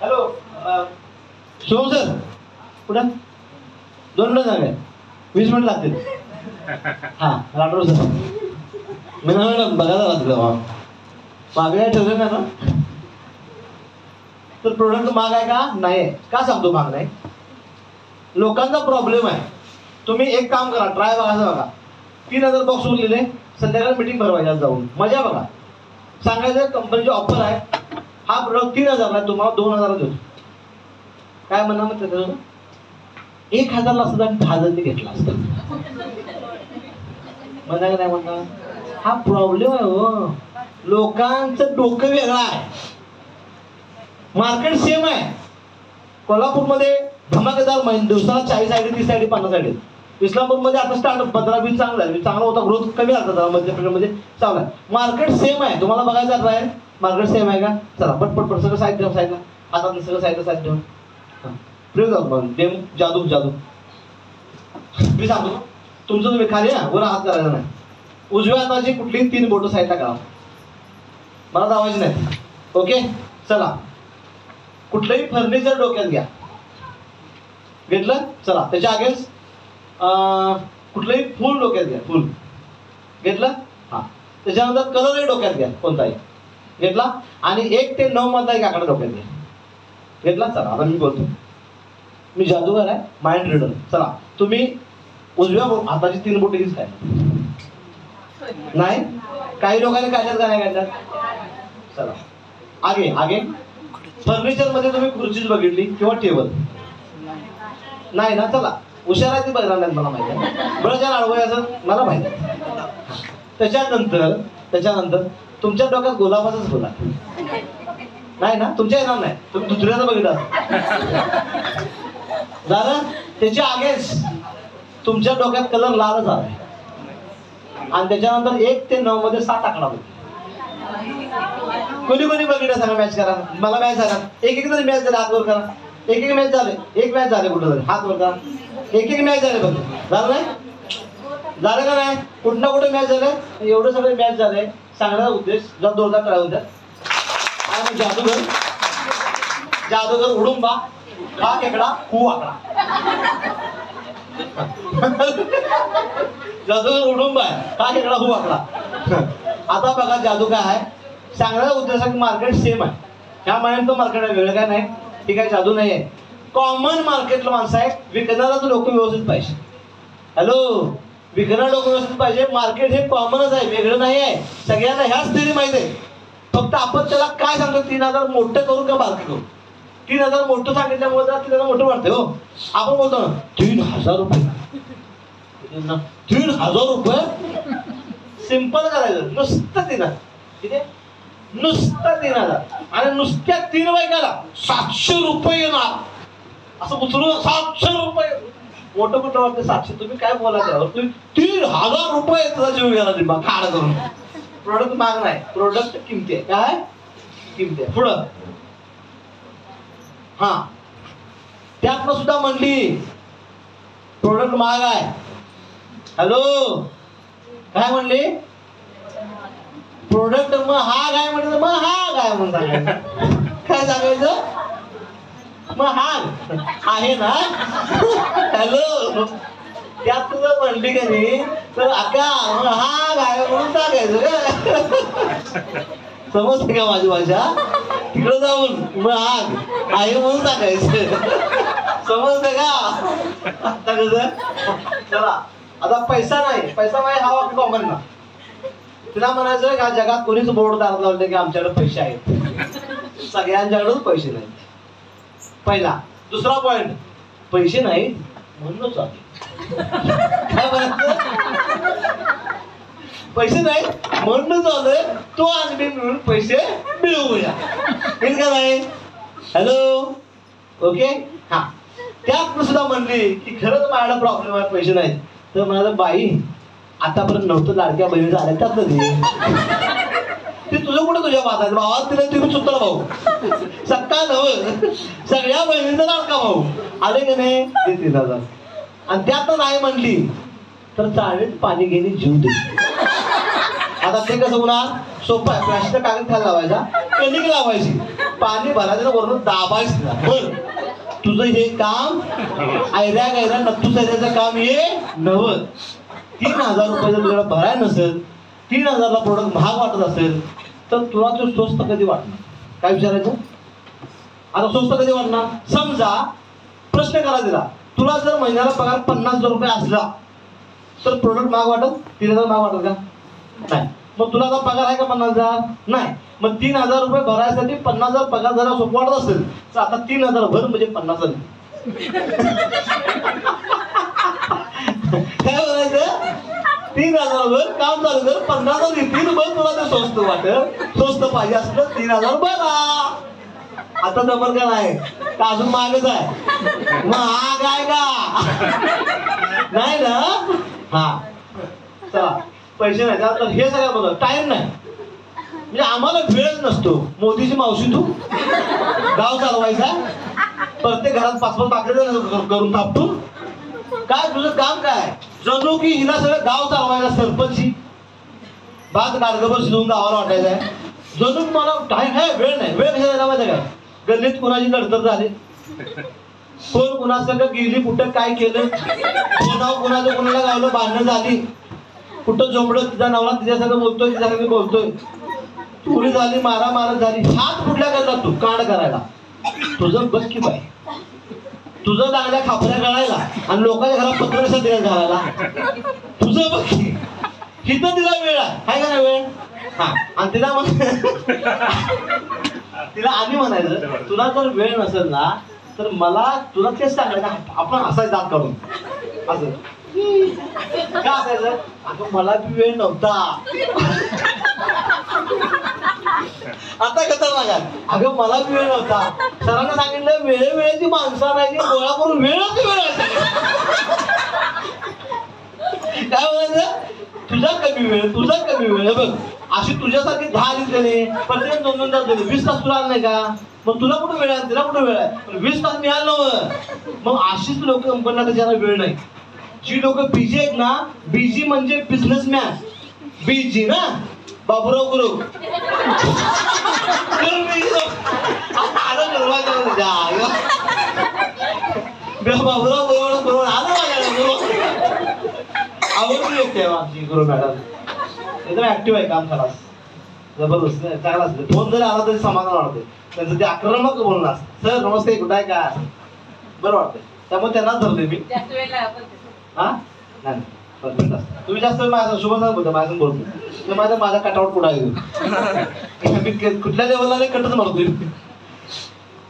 हॅलो शिवम सर कुठं 2 मिनिटं सांगा 20 मिनिट लागतील हा राठोड सर मी बघायला लागलं मागण्या ठेवलं नाही ना तर प्रोडक्ट महाग आहे का नाही का सांगतो महाग नाही. लोकांचा प्रॉब्लेम आहे. तुम्ही एक काम करा ट्राय बघायचं बघा 3000 बॉक्स उरलेले संध्याकाळी मीटिंग भरवायच्या जाऊन मजा बघा सांगायचं कंपनीची ऑफर आहे हा प्रोडक्ट 3000 आहे तुम्हाला 2000 देतो काय म्हणा मग त्याचं 1000 ला असतं आणि 10,000 घेतला असतं म्हणायला नाही म्हणता हा प्रॉब्लेम आहे हो. लोकांचं डोकं वेगळं आहे मार्केट सेम आहे. कोल्हापूरमध्ये धमाकेदार महिने दिवसाला 40 आयडी 30 आयडी 50 आयडी. इस्लामपूरमध्ये आता स्टार्ट 15-20 चांगला आहे, चांगला होता, ग्रोथ कमी आला जरा मध्य प्रदेशमध्ये चांगला आहे. मार्केट सेम आहे, तुम्हाला बघायचं आहे मार्केट सेम आहे का. चला पटपट सगळं साईड ठेवा, साईडला हातात सगळं साईड ठेवा. प्रेम जादू जादू मी सांगतो तुमचं, तुम्ही खाली वर हात करायचा नाही. उजव्या हाताची कुठलीही 3 बोटं साईडला करा, मला दावायची नाही. ओके चला. कुठलंही फर्निचर डोक्यात घ्या, घेतलं. चला त्याच्या अगेन्स्ट कुठलंही फुल डोक्यात घ्या, फुल घेतलं. हा त्याच्यानंतर कलरही डोक्यात घ्या, कोणताही घेतला. आणि 1 ते 9 मधला एक आकडा डोक्यात घ्या, घेतला. चला आता मी बोलतो, मी जादूगार आहे, माइंड रीडर. चला तुम्ही उजव्या हाताची 3 बोटे हीच काय नाही, काही लोकांनी काढल्यात का नाही काढल्यात. चला आगे आगे. फर्निचर मध्ये तुम्ही खुर्चीच बघितली किंवा टेबल नाही ना. चला हुशार आहे ती बघणार नाही, मला माहिती आहे. बरं ज्या अडवय असं मला माहिती आहे. त्याच्यानंतर तुमच्या डोक्यात गुलाबाचाच गुलाब नाही ना, तुमच्या येणार नाही, तुम्ही दुसऱ्याचं बघितलं झालं. त्याच्या अगेन्स्ट तुमच्या डोक्यात कलर लालच आलाय. आणि त्याच्यानंतर 1 ते 9 मध्ये 7 आकडा होतो. कोणी कोणी बघितलं सांगा, मॅच करा, मला मॅच झाला. एक तरी मॅच झाले, हात वर करा. एक मॅच झाले, एक मॅच झाले कुठं तरी हात वर करा. एक मॅच झाले बघ, झालं नाही झालं का नाही. कुठं ना कुठे मॅच झाले, एवढे सगळे मॅच झाले. सांगण्याचा उद्देश जर दोनदा करायला होत्या. आणि जादूगर उडुंबा हा खेकडा हू आकडा. जादूगर उडुंबा आहे, हा खेकडा हू आकडा. आता बघा जादू काय आहे, सांगण्याचा उद्देश मार्केट सेम आहे. ह्या महिन्याचं मार्केट आहे, वेगळं काय नाही. ठीक आहे, जादू नाही आहे. कॉमन मार्केटला माणसं आहे, विकणारा लोक व्यवस्थित पाहिजे. हॅलो, विकणारा लोक व्यवस्थित पाहिजे. मार्केट हे कॉमनच आहे, वेगळं नाही आहे. सगळ्यांना ह्याच थिअरी माहिती आहे. फक्त आपण त्याला काय सांगतो, 3000 मोठं करू का बारकं करू. 3000 मोठं सांगितल्यामुळे जरा 3000 मोठं वाटतं हो. आपण बोलतो ना 3000 रुपये, 3000 रुपये सिंपल करायचं, नुसतं 3000. किती नुसतं 3000. आणि नुसत्या 3 बायकाला 700 रुपये येणार असं उचलून 700 रुपये. मोठं कुठं वाटतं 700. तुम्ही काय बोला त्यावर, तुम्ही 3000 रुपये तुझा जीव गेला तुम्ही खाड करून. प्रोडक्ट महाग नाही, प्रोडक्ट किमती आहे. काय किमती आहे. पुढं हा त्यातनं सुद्धा म्हणली प्रोडक्ट महाग आहे. हॅलो काय म्हणली, प्रोडक्ट महाग आहे म्हणजे महाग आहे म्हणून सांगायचं. काय सांगायचं, महाग आहे ना. हॅलो त्यात तुझं म्हणली का नाही तर अका महाग आहे म्हणून सांगायचं का. समजते का माझी भाषा. तिकडं जाऊन महाग आहे म्हणून सांगायचं. समजते का. आता कसं चला आता पैसा नाही हा वाक्य कॉमन ना. तिला म्हणायचं का जगात कोणीच बोर्ड दारात लावले की आमच्याकडे पैसे आहेत. सगळ्यांच्याकडेच पैसे नाहीत. पहिला. दुसरा पॉइंट, पैसे नाही म्हणूनच काय म्हणायचं, पैसे नाही म्हणून आलोय तो आणि मी मिळून पैसे मिळवूया. ठीक का नाही. Hello okay. हा त्यात सुद्धा म्हणली की खरंच माझ्याकडे प्रॉब्लेम आहे, पैसे नाहीत. तर म्हणाल बाई आतापर्यंत नव्हतं लाडक्या बहिणीचं आल्या त्यात ते तुझं कुठं तुझ्या बाजात भावा तिला तुम्ही सुद्धा भाऊ सक्का नव सगळ्या बहिणींचा लाडका भाऊ आले की नाही ते 3000. आणि त्यात नाही म्हणली तर चाळीत पाणी घेणे जीव दे. आता ते कसं होणार, सोपं आहे. प्लास्टिक कागद खायला लावायचा, कणिक लावायची, पाणी भरायचं, वरून दाबायचं. बर तुझं हे काम आयऱ्या गायऱ्या नक्तू सैऱ्याचं काम हे नवं. 3000 रुपये जर तुला भराय नसेल, 3000ला प्रोडक्ट महाग वाटत असेल तर तुला तो स्वस्त कधी वाटणार. काय विचारायचं, आता स्वस्त कधी वाटणार. समजा प्रश्न करा दिला, तुला जर महिन्याला पगार 50,000 रुपये असला तर प्रोडक्ट महाग वाटत, 3000 महाग वाटत का नाही. मग तुला आता पगार आहे का 50,000 नाही. मग 3000 रुपये भरायसाठी 50,000 पगार जरा सोपं वाटत असेल तर आता 3000 भर म्हणजे 50,000. काय बोलायचं, 3000 वर काम चालू कर, 50,000 येतील. मग तुला ते स्वस्त वाटत, स्वस्त पाहिजे असलं 3000 भरा. आता जमल का नाही का अजून मागच आहे मग हा काय का नाही ना हा चला पैसे नाही तर हे सगळं बघा टाइम नाही म्हणजे आम्हाला वेळच नसतो मोदीची मावशी तू गाव चालवायचा प्रत्येक घरात 5-5 भाकरी करून थापटून काय तुझं काम काय जणू की हिला सगळं गाव चालवायला सरपंची भात गाडगभर शिजवून गावाला वाटायचं आहे जणू मला टाइम आहे वेळ नाही वेळ कशा झाला माहिती काय गल्लीत कुणाची लढतर झाली कोण कुणासंग गेली कुठं काय केलं कुणाचं कुणाला गावलं भांडणं झाली कुठं झोंबडं तिचा नवरा तिच्यासंग बोलतोय तिच्यासंग बोलतोय चोरी झाली मारामार झाली हात कुठल्या करतात तू कांड करायला तुझं बघ की बाई तुझं चांगल्या खापऱ्या गळायला आणि लोकांच्या घरात पत्र कशा दिल्या घालायला तुझं बघ की हिथं तिला वेळ आहे का नाही वेळ हा आणि तिला तिला आम्ही म्हणायचं तुला जर वेळ नसेल ना तर मला तुला तेच सांगायचं आपण असायचं दात काढून असं का असायचं अगं मला बी वेळ नव्हता आता कसं सांगा अगं मला बी वेळ नव्हता सरांना सांगितलं वेळेची माणसं आणायची गोळा करून वेळच वेळ काय म्हणायचं तुझा कमी वेळ बघ अशी तुझ्यासारखी 10 दिसले प्रत्येक 2-2 तास दिले 20 तास तुला आलं नाही का मग तुला कुठं वेळ आहे तिला कुठं वेळ आहे 20 तास मिळालं नव्हतं मग अशीच लोक कंपनीला ज्याला वेळ नाही जी लोक बिझी आहेत ना बिझी म्हणजे बिझनेसमॅन बिझी ना बाबूराव गुरु बाबूराव बरोबर आलं माझ्या आवडली लोक आहे आमची गुरु मॅडम एकदम ऍक्टिव्ह आहे काम खलास जबरदस्त चांगला असते फोन जरी आला तरी समाधान वाटते त्यांचं ते आक्रमक बोलणार सर नमस्ते कुठं आहे काय बरं वाटतंय त्यामुळे त्यांनाच धरले मी हा नाही परफेक्ट असतं तुम्ही जास्त माझा शुभम बोलतो माझ्या बोलतो तर माझा कटआउट कुठं आहे मी कुठल्या लेवलला नाही कटच मारतोय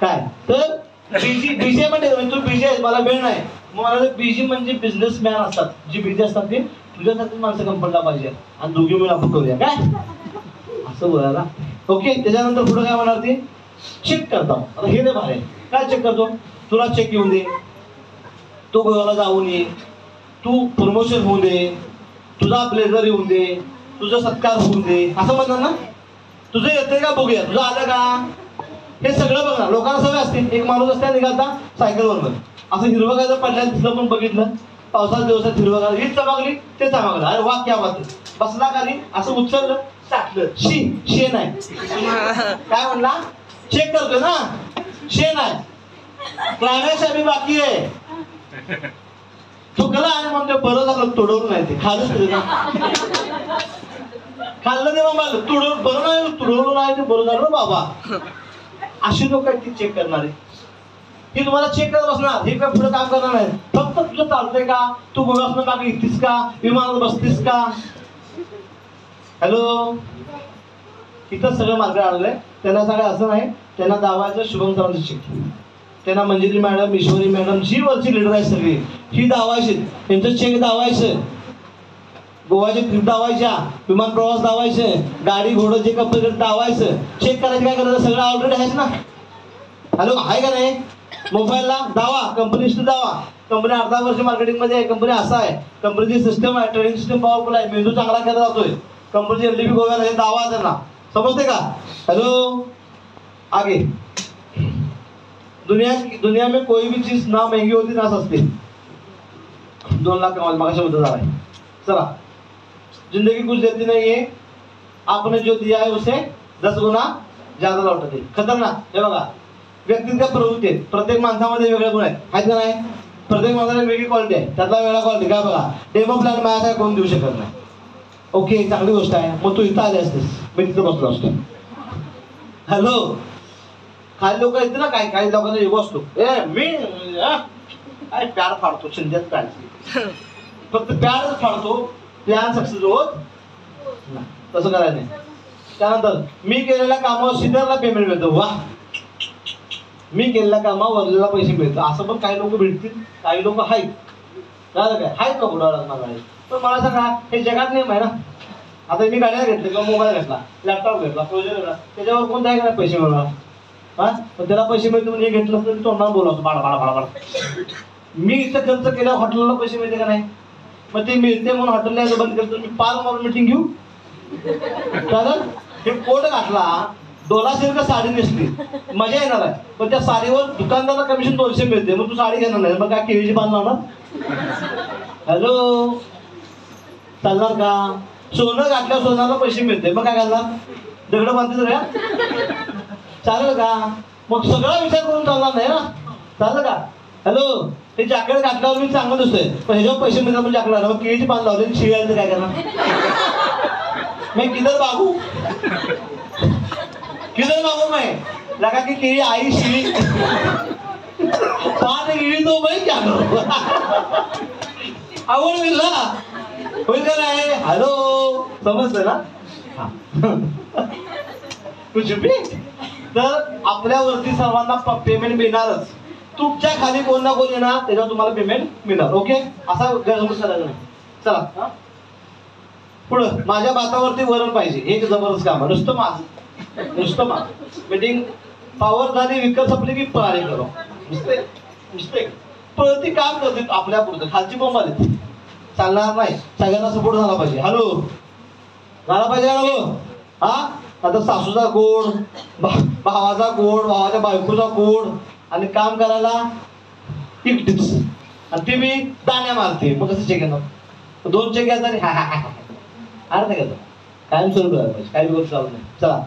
काय तर बिझी म्हणजे तू बिझी आहे मला वेळ नाही मग मला बिझी म्हणजे बिझनेसमॅन असतात जी बिझी असतात ते तुझ्यासाठी माणसं कंपनीला पाहिजे आणि दोघी मिळून आपण करूया काय असं बोलायला ओके त्याच्यानंतर पुढे काय म्हणणार ते चेक करतो आता हे नाही भारी काय चेक करतो तुला चेक येऊन दे तू गोव्याला जाऊन ये तू प्रमोशन होऊ दे तुझा प्लेजर येऊन दे तुझा सत्कार होऊन दे असं म्हणणार ना तुझं येते का बघूया तुझं आलं का हे सगळं बघणार लोकांना सवय असते एक माणूस असते निघालता सायकलवर असं हिरवं काय जर पडल्या दिसलं पण बघितलं पावसाच्या दिवसात हिरवं हीच चमकली ते चमकलं अरे वा क्या बात बसला खाली असं उचललं टाकलं शेण आहे काय म्हणला चेक करतोय ना शेण आहे क्लायमॅक्स आम्ही बाकी आहे चुकला आणि म्हणतोय बरं झालं तुडवून नाही ते खाल्लं खाल्लं तेव्हा मला तुडवून बरं नाही तुडवलं नाही ते बरं झालं बाबा अशी लोक आहेत ती चेक करणारे ती तुम्हाला चेक करत बसणार हे काय पुढे काम करणार नाही फक्त तुझं चालतंय का तू गोव्यातून मागे येतीस का विमानात बसतीस का हॅलो इथं सगळं मार्ग आलेलं त्यांना सगळं असं नाही त्यांना दावायचं शुभम सरांचं चेक त्यांना मंजिरी मॅडम ईश्वरी मॅडम जी वरची लिडर आहे सगळी ही दावायची त्यांचं चेक दावायचं गोवाचे ट्रिप दावायच्या विमान प्रवास दावायचे गाडी घोडं जे कंपनी दावायचं चेक करायचं काय करायचं सगळं ऑलरेडी आहेच ना हॅलो आहे का नाही मोबाईलला दावा कंपनीशी दावा कंपनी अर्धा वर्ष मार्केटिंगमध्ये आहे कंपनी असा आहे कंपनीची सिस्टम आहे ट्रेनिंग सिस्टम पॉवरफुल आहे मेंदू चांगला केला जातोय कंपनीची एलडीपी गोव्याला हे दावा त्यांना समजते का हॅलो आगे दुनिया में कोई भी चीज ना महंगी होती ना सस्ती 2 लाख कमाल मगाशी मुद्दा झाला चला जिंदगी कुछ देती नहीं है आपने जो दिया है उसे 10 गुना ज्यादा लौटते खतरनाक हे बघा व्यक्तिगत प्रवृत्ती आहेत प्रत्येक माणसामध्ये वेगळे गुण आहेत का नाही प्रत्येक माणसाला वेगळी क्वालिटी आहे त्यातला वेगळा क्वालिटी काय बघा डेमो प्लॅन माझ्या काय कोण देऊ शकत नाही ओके चांगली गोष्ट आहे मग तू इथं आले असतेस मी तिथं बसलो असतो हॅलो काही लोक येते ना काही लोकांना युग असतो मी काय प्यार फाडतो शिंद्यात प्यार फक्त प्यारच फाडतो प्लॅन सक्सेस होत तसं करायचं नाही त्यानंतर मी केलेल्या कामावर सिनियरला पेमेंट मिळतं वा मी केलेल्या कामावर वरलेला पैसे मिळतात असं पण काही लोक भेटतील काही लोक आहेत काय आहेत का बुडाला मला पण मला सांगा हे जगात नियम आहे ना आता मी गाड्या घेतल्या किंवा मोबाईल घेतला लॅपटॉप घेतला प्रोजेक्ट घेतला त्याच्यावर कोणत्या का पैसे मिळणार हा पण त्याला पैसे मिळते म्हणजे हे घेतलं तर तोंडावर बोलावतो बाळा बाळा बाळा बाळा. मी इथं खर्च केल्यावर हॉटेलला पैसे मिळते का नाही? मग ते मिळते म्हणून हॉटेलला बंद करतो मी. पार मारून मिटिंग घेऊ कारण हे कोट घातला डोलाशेर का साडी नेसली मजा येणार आहे, पण त्या साडीवर दुकानदाराला कमिशन 200 मिळते. मग तू साडी घेणार नाही मग काय केळीची पान लावणार? हॅलो चालणार का? सोनं घातल्यावर सोनाला पैसे मिळते मग काय घालणार? दगड बांधते सगळ्या चालेल का? मग सगळा विचार करून चालणार नाही ना, चालेल का? हॅलो हे जॅकेट घातल्यावर मी चांगलं दिसतोय पण ह्याच्यावर पैसे मिळतात म्हणजे जॅकेट मग केळीची पान लावले शिवायचं काय करणार? मी किधर बाबू किधर बाबू मैं लगा की केळी आई शिवी पान गिरी तो मैं क्या करू? आवड मिळला होईल का नाही? हॅलो समजतं ना? कुछ भी तर आपल्यावरती सर्वांना पेमेंट मिळणारच. तुमच्या खाली कोण ना कोण येणार त्याच्यावर तुम्हाला पेमेंट मिळणार. ओके असा गैरसमज करायचा नाही. चला पुढं माझ्या भातावरती वरण पाहिजे हे एक जबरदस्त काम आहे. नुसतं माझं मीटिंग पावर झाली विकत संपली की पळाली करो मिस्टेक पळती काम करते आपल्या पुढचं खालची बोंब आली चालणार नाही. सगळ्यांना सपोर्ट झाला पाहिजे. हॅलो झाला पाहिजे हॅलो. हा आता सासूचा गोड भावाचा गोड भावाच्या बायकोचा गोड आणि काम करायला एकटीच आणि ती मी दाण्या मारते मग कसं चेक येणार? 2 चेक घ्यायचा आणि अर्थ घ्यायचा कायम सुरू करायला पाहिजे. काही गोष्ट चालू नाही. चला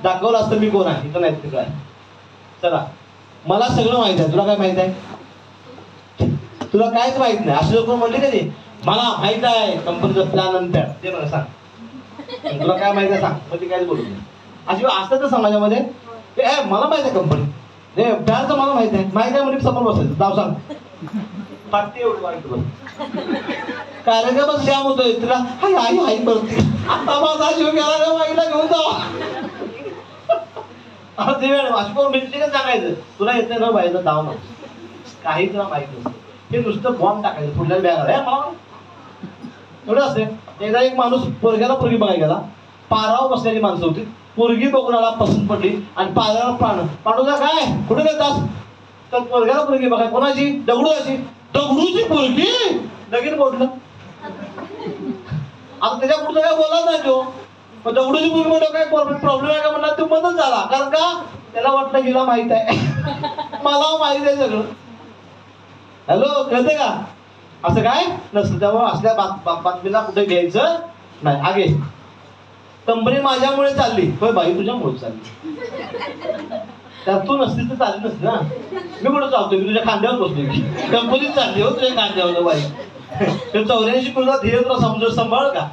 दाखवलं असतं मी कोण आहे इथं नाही तिकडं आहे. चला मला सगळं माहित आहे तुला काय माहित आहे? तुला कायच माहित नाही असे लोक म्हणले का ते मला माहित आहे कंपनीचं प्लॅन आणि पॅड ते मला सांग तुला काय माहित आहे सांग. मग ते काहीच बोलू नाही अशी असतात ना समाजामध्ये मला माहित आहे कंपनी हे पॅडचं मला माहित आहे म्हणजे समोर बसायचं नाव सांग पाठी एवढं वाईट बघ कार्यक्रमच जाम होतोय तुला हाय आई आई करते आता माझा जीव गेला का बाईला घेऊन जावा ते वेळ अशी करून भेटली का सांगायचं तुला येते ना बाईचं धाव ना काही तुला माहित नसतं. हे नुसतं बॉम्ब टाकायचं पुढल्या बॅग मला एवढं असते. एकदा एक माणूस पोरग्याला पोरगी बघायला गेला. पारावर बसलेली माणसं होती. पोरगी बघून आला पसंत पडली आणि पारावर पांडूचा काय कुठे गेलतास तर पोरग्याला पोरगी बघाय कोणाची दगडूची पोरगी लगीन बोललं. आता त्याच्या पुढचं काय बोलत नाही तो पण दगडूची पोरगी म्हणतो काय प्रॉब्लेम आहे का म्हणणार तो मदत झाला कारण का त्याला वाटलं हिला माहित आहे मला माहित आहे सगळं. हॅलो कळते का? असं काय नसतं त्यामुळे असल्या बातमीला कुठे घ्यायचं नाही. आगे कंपनी माझ्यामुळे चालली होय बाई तुझ्यामुळे चालली त्यात तू नसतीस तर चालली नसती ना. मी कुठं चालतोय मी तुझ्या खांद्यावर बसलोय कंपनीत चालली हो तुझ्या खांद्यावर बाई. 84 पुढचा ध्येय तुला समजून सांभाळ का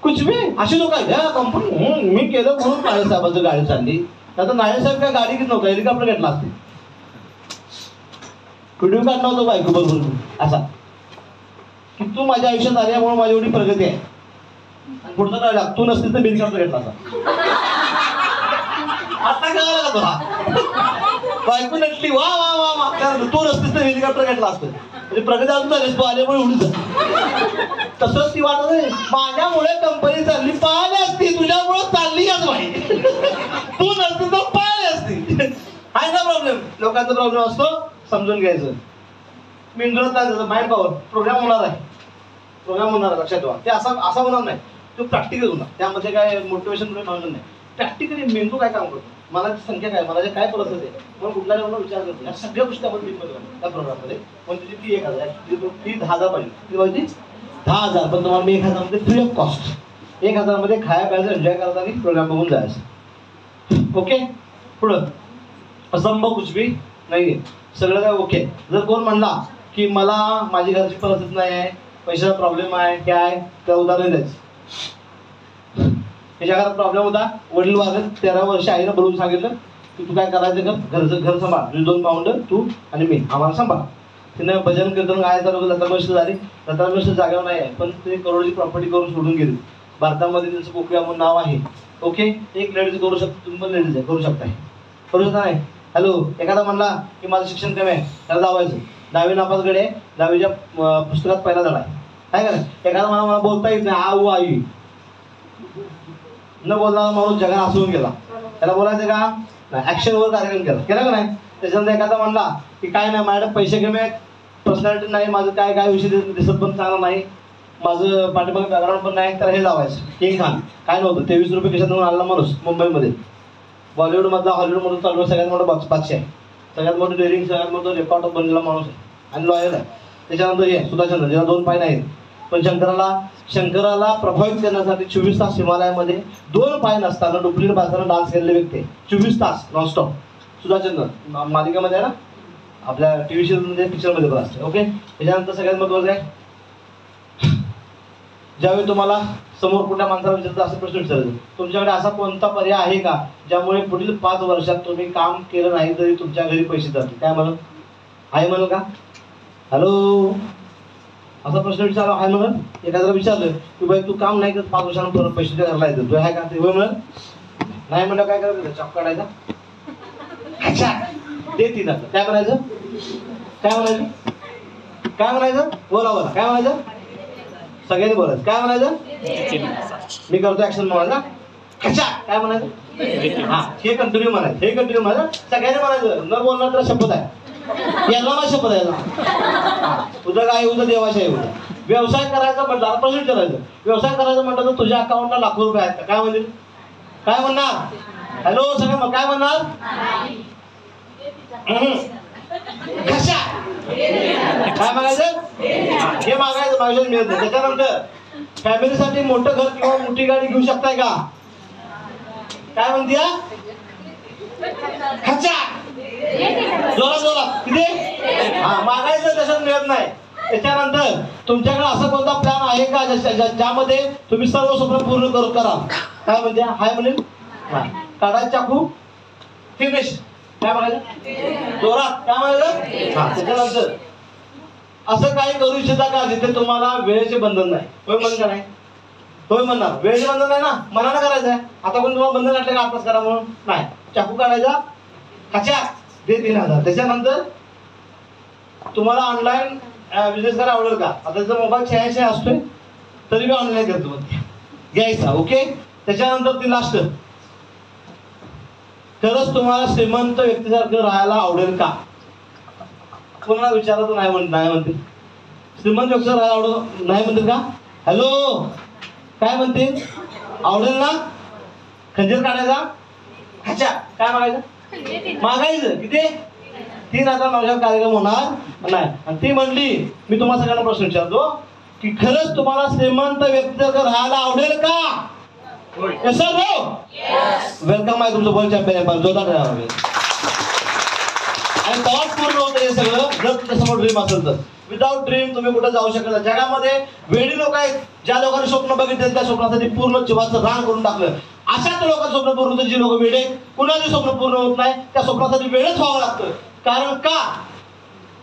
कुछ मी अशी लोक आहेत कंपनी मी केलं म्हणून नाळे साहेबांचं गाडी चालली आता नाळे साहेब काय गाडी घेत नव्हतं हेलिकॉप्टर घेतला असते व्हिडिओ काढला होता बायको बरोबर असा की तू माझ्या आयुष्यात आल्यामुळे माझी एवढी प्रगती आहे. पुढचा काय तू नसतील तर हेलिकॉप्टर घेतला असा आता कळाला का तुला बायको नटली वा वा वा वा तू नसतीस तर हेलिकॉप्टर घेतला असतं म्हणजे प्रगती अजून झालीस तू आल्यामुळे उडून तसंच ती वाटत नाही माझ्यामुळे कंपनी चालली पाहिली असती तुझ्यामुळे चालली आज बाई तू नसती तर पाहिली असती. आहे ना प्रॉब्लेम लोकांचा प्रॉब्लेम असतो समजून घ्यायचं. मेंदूला काय माइंड पॉवर प्रोग्राम होणार आहे लक्षात ठेवा. ते असा होणार नाही तो प्रॅक्टिकल होणार त्यामध्ये काय मोटिवेशन नाही. प्रॅक्टिकली मेंदू काय काम करतो मनाची संख्या काय मनाची काय परिस्थिती आहे म्हणून कुठल्या लेवलला विचार करतो या सगळ्या गोष्टी आपण त्या प्रोग्राममध्ये पण तुझी फी 1000 फी 10,000 पाहिजे ती पाहिजे 10,000 पण तुम्हाला मी 1,000 मध्ये फ्री ऑफ कॉस्ट 1,000 मध्ये खाया प्यायचं एन्जॉय करता आणि प्रोग्राम बघून जायचं. ओके पुढं असंभव कुछ भी नाही सगळं काय ओके. जर कोण म्हणला की मला माझी घरची परिस्थिती नाही आहे पैशाचा प्रॉब्लेम आहे काय त्या उदाहरण द्यायचं. त्याच्या घरात प्रॉब्लेम होता वडील वारले 13 वर्ष आईनं बोलून सांगितलं की तू काय करायचं घर सांभाळ तुझी 2 पाऊंड तू आणि मी आम्हाला सांभाळ. तिने भजन कीर्तन गाय चालू 17 वर्ष झाली 17 वर्ष जागेवर नाही आहे पण ते करोडची प्रॉपर्टी करून सोडून गेली. भारतामध्ये त्यांचं कोकिळा म्हणून नाव आहे. ओके एक लेडीज करू शकतो तुम्ही पण लेडीज आहे करू शकता नाही. हॅलो एखादा म्हणला की माझं शिक्षण कमी आहे त्याला दावायचं 10वी नापासकडे 10वीच्या पुस्तकात पहिला धडा आहे का नाही. एखादा मला बोलता येत नाही आऊ आई न बोलणारा माणूस जगात हसवून गेला त्याला बोलायचं का नाही, ऍक्शनवर कार्यक्रम केला का नाही? त्याच्यानंतर एखादा म्हणला की काय नाही माझ्याकडे पैसे कमी, पर्सनॅलिटी नाही, माझं काय विषय दिसत पण चांगला नाही, माझं पाठीमागे बॅकग्राऊंड पण नाही, तर हे लावायचं किंग खान. काय नव्हतं, 23 रुपये खिशात म्हणून आणला माणूस मुंबईमध्ये. बॉलिवूडमधला हॉलिवूडमधून चालू सगळ्यात मोठा बादशाह आहे, सगळ्यात मोठं डेअरिंग, सगळ्यात मोठं रेकॉर्ड बनलेला माणूस आहे आणि लॉयर आहे. त्याच्यानंतर हे सुधाचंद्र, ज्याला 2 पाय नाहीत, पण शंकराला प्रभावित करण्यासाठी 24 तास हिमालयामध्ये 2 पाय नसताना डुप्लिकेट बाजारात डान्स केलेले व्यक्ती, 24 तास नॉनस्टॉप. सुधाचंद्र मालिकेमध्ये आहे ना, आपल्या टीव्ही शोमध्ये पिक्चरमध्ये पण असते. ओके. त्याच्यानंतर सगळ्यात महत्त्वाचं आहे, ज्यावेळी तुम्हाला समोर कुठल्या माणसाला विचारता असे प्रश्न विचारायचे, तुमच्याकडे असा कोणता पर्याय आहे का ज्यामुळे पुढील 5 वर्षात तुम्ही काम केलं नाही तरी तुमच्या घरी पैसे जातील? काय म्हणून आहे म्हणून का? हॅलो, असा प्रश्न विचारला आहे म्हणून. एखाद्याला विचारलं की बाई तू काम नाही करत 5 वर्षांना परत पैसे घरला येतं, तू आहे का? ते होय म्हणून. नाही म्हणलं काय करायचं? चॉक काढायचा, अच्छा ते 3 आता काय म्हणायचं? काय म्हणायचं? बोला काय म्हणायचं? सगळ्यांनी बोलायचं. काय म्हणायचं? मी करतो ऍक्शन म्हणायचं. अच्छा काय म्हणायचं? हा, हे कंटिन्यू म्हणायचं. सगळ्यांनी म्हणायचं. न बोलणार तर शपथ आहे, याला माझी शपथ आहे, उद्या काय उद्या देवाशी आहे. उद्या व्यवसाय करायचा म्हटलं, प्रश्न विचारायचं, व्यवसाय करायचं म्हटलं तर तुझ्या अकाउंटला लाखो रुपये आहेत का? काय म्हणतील? काय म्हणणार? हॅलो सगळं मग काय म्हणणार? काय मागायचं? हे मागायचं, मागायचं मिळत नाही. त्याच्यानंतर फॅमिलीसाठी मोठं घर किंवा मोठी गाडी घेऊ शकताय का? काय म्हणते? जोरात किती? हा, मागायचं त्याच्यात मिळत नाही. त्याच्यानंतर तुमच्याकडे असा कोणता प्लॅन आहे का ज्यामध्ये तुम्ही सर्व स्वप्न पूर्ण कराल? काय म्हणजे? हाय म्हणेल काढायचं चाकू, फिनिश. काय म्हणायचं? जोरात. काय म्हणायचं? हा. त्याच्यानंतर असं काही करू इच्छिता का जिथे तुम्हाला वेळेचे बंधन नाही? होय म्हणून का नाही? होय म्हणणार. वेळेचे बंधन नाही ना, मनानं करायचं आहे. आता कोणी तुम्हाला बंधन घातलं का आत्ताच करा म्हणून? नाही. चाकू काढायचा, अच्छा दे 3000. त्याच्यानंतर तुम्हाला ऑनलाईन बिझनेस करायला आवडेल का? आता जर मोबाईल 86 असतोय तरी मी ऑनलाईन करतो घ्यायचा. ओके. त्याच्यानंतर ती लास्ट, खरंच तुम्हाला श्रीमंत व्यक्तीसारखं राहायला आवडेल का? कोणाला विचारत नाही म्हणते. श्रीमंत व्यक्ती राहायला आवडत नाही म्हणतील का? हॅलो काय म्हणते? आवडेल ना? खंजीर काढायचा, अच्छा काय मागायचं किती? 3000 माझ्या कार्यक्रम होणार नाही. आणि ती म्हणली, मी तुम्हाला सगळ्यांना प्रश्न विचारतो की खरंच तुम्हाला श्रीमंत व्यक्तीसारखं राहायला आवडेल का? Yes or no? वेलकम आहे तुमचं वर्ल्ड चॅम्पियन आहे. जोरदार आणि थॉट पूर्ण होतं हे सगळं जर तुमच्यासमोर ड्रीम असेल तर. विदाउट ड्रीम तुम्ही कुठे जाऊ शकत नाही. जगामध्ये वेडी लोक आहेत, ज्या लोकांनी स्वप्न बघितले त्या स्वप्नासाठी पूर्ण जीवाचं रान करून टाकलं. अशाच लोकांचं स्वप्न पूर्ण होतं जी लोक वेडे, कुणाचे स्वप्न पूर्ण होत नाही. त्या स्वप्नासाठी वेळच व्हावं लागतं. कारण का?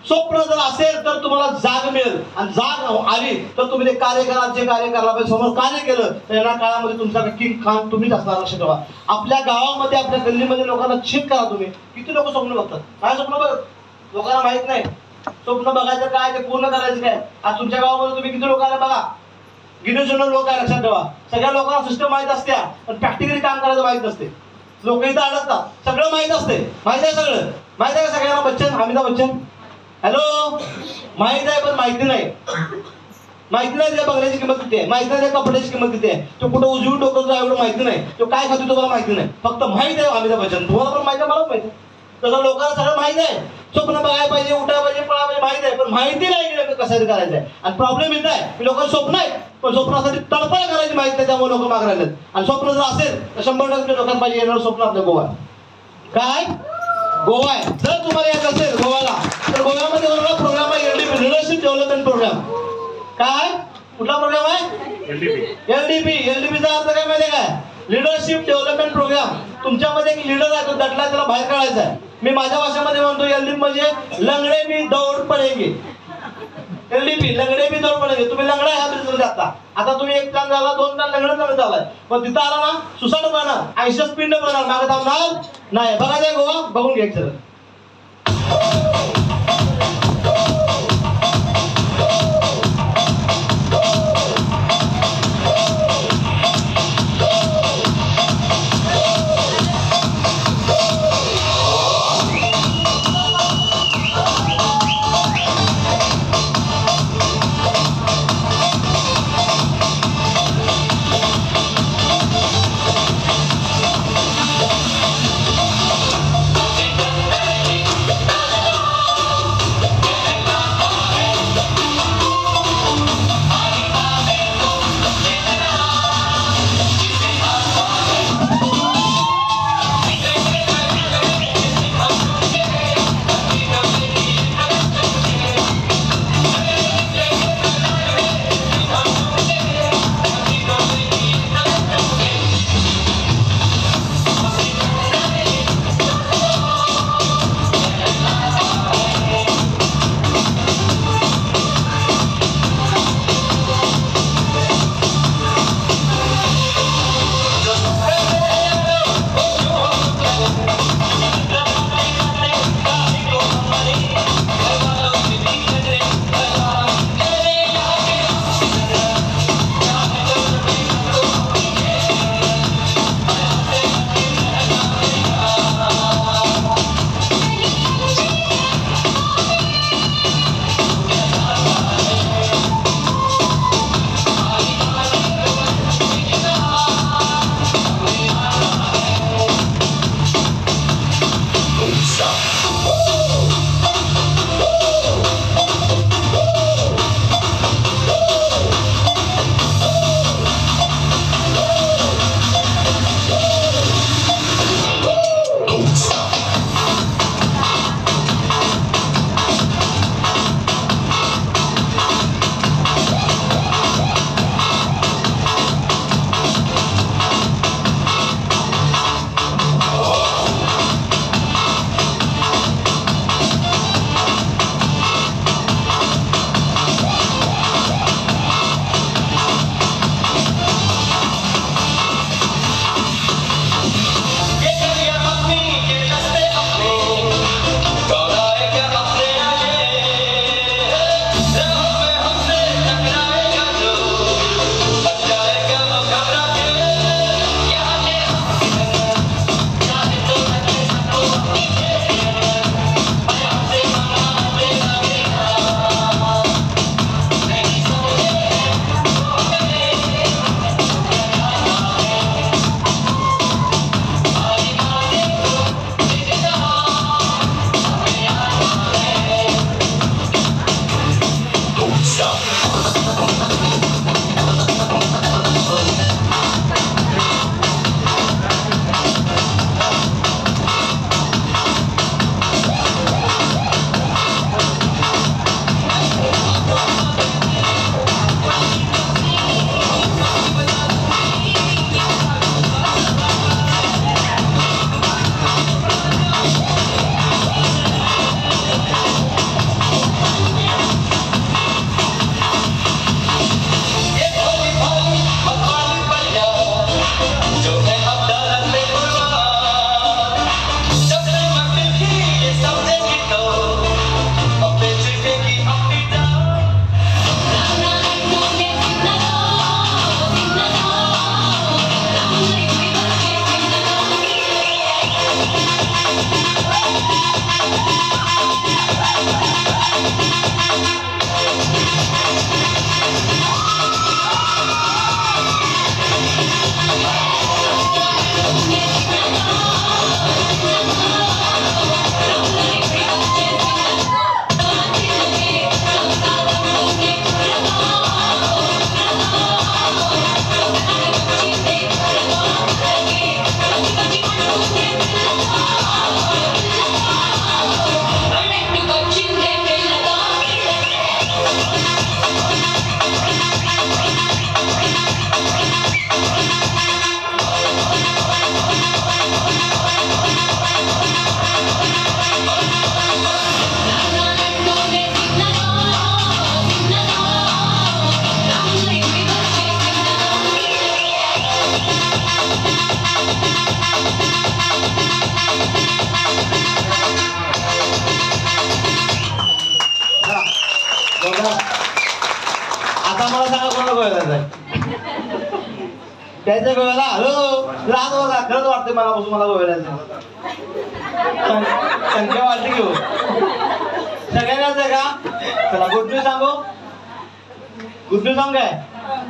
स्वप्न जर असेल तर तुम्हाला जाग मिळेल, आणि जाग आली तर तुम्ही ते कार्य कराल, जे कार्य करायला पाहिजे. समोर कार्य केलं तर येणाऱ्या काळामध्ये तुमचा किंग खान तुम्हीच असणार. लक्ष ठेवा. आपल्या गावामध्ये, आपल्या गल्लीमध्ये लोकांना चेक करा तुम्ही, किती लोक स्वप्न बघतात. काय स्वप्न बघ लोकांना माहित नाही. स्वप्न बघायचं काय, ते पूर्ण करायचं काय. आज तुमच्या गावामध्ये तुम्ही किती लोकांना बघा, गिनून लोक आहे. लक्षात ठेवा. सगळ्या लोकांना सिस्टम माहित असते, पण प्रॅक्टिकली काम करायचं माहित नसते. लोक इथं अडकतात. सगळं माहित असते, माहित आहे सगळं, माहित आहे का सगळ्यांना? बच्चन, अमिताभ बच्चन, हॅलो माहित आहे पण माहिती नाही. माहिती नाही त्या बंगल्याची किंमत किती आहे, माहिती नाही त्या कपड्याची किंमत किती आहे, तो कुठं उजवून डोकं एवढं माहिती नाही, तो काय खातो तुम्हाला माहिती नाही. फक्त माहित आहे अमिताभ बच्चन. तुम्हाला पण माहिती आहे, मला पण माहिती आहे. तसं लोकांना सगळं माहित आहे. स्वप्न बघायला पाहिजे, उठायला पाहिजे, पळायला पाहिजे, माहित आहे, पण माहिती नाही कसं करायचं आहे. आणि प्रॉब्लेम येत आहे लोकांना स्वप्न आहे पण स्वप्नासाठी तडफड करायची माहिती नाही, त्यामुळे लोक मागे राहिलेत. आणि स्वप्न जर असेल तर 100% लोकांना पाहिजे येणार स्वप्न आपलं गोवा. काय गोवा आहे. जर तुम्हाला येत असेल गोव्याला तर गोव्यामध्ये प्रोग्राम आहे LDP, लिडरशिप डेव्हलपमेंट प्रोग्राम. काय कुठला प्रोग्राम आहे? LDPचा अर्थ काय माहिती काय? Leadership development program. तुमच्यामध्ये एक लीडर आहे, तो दटला, त्याला बाहेर काढायचा आहे. मी माझ्या भाषेमध्ये म्हणतो LDP म्हणजे लंगडे भी दौड पडेगे. LDP लंगडे भी दौड पडेगे. तुम्ही लंगडा ह्या बिझनेसमध्ये आता तुम्ही 1 प्लॅन झाला, 2 प्लॅन लंगडं झालाय, पण तिथं आला ना सुसाट बनणार, 80 पिंड बनणार, मागे थांबणार नाही. बघा जाय गोवा, बघून घ्यायचं. आता मला सांगा कोणाला गोव्याला जायचंय? त्याच्या गोव्याला हॅलो रात बघा खरंच वाटते मला बसून मला गोव्याला जायचं. संख्या वाटते घेऊ सगळ्यांनाच आहे का? चला गुड न्यूज सांगू. गुड न्यूज सांग काय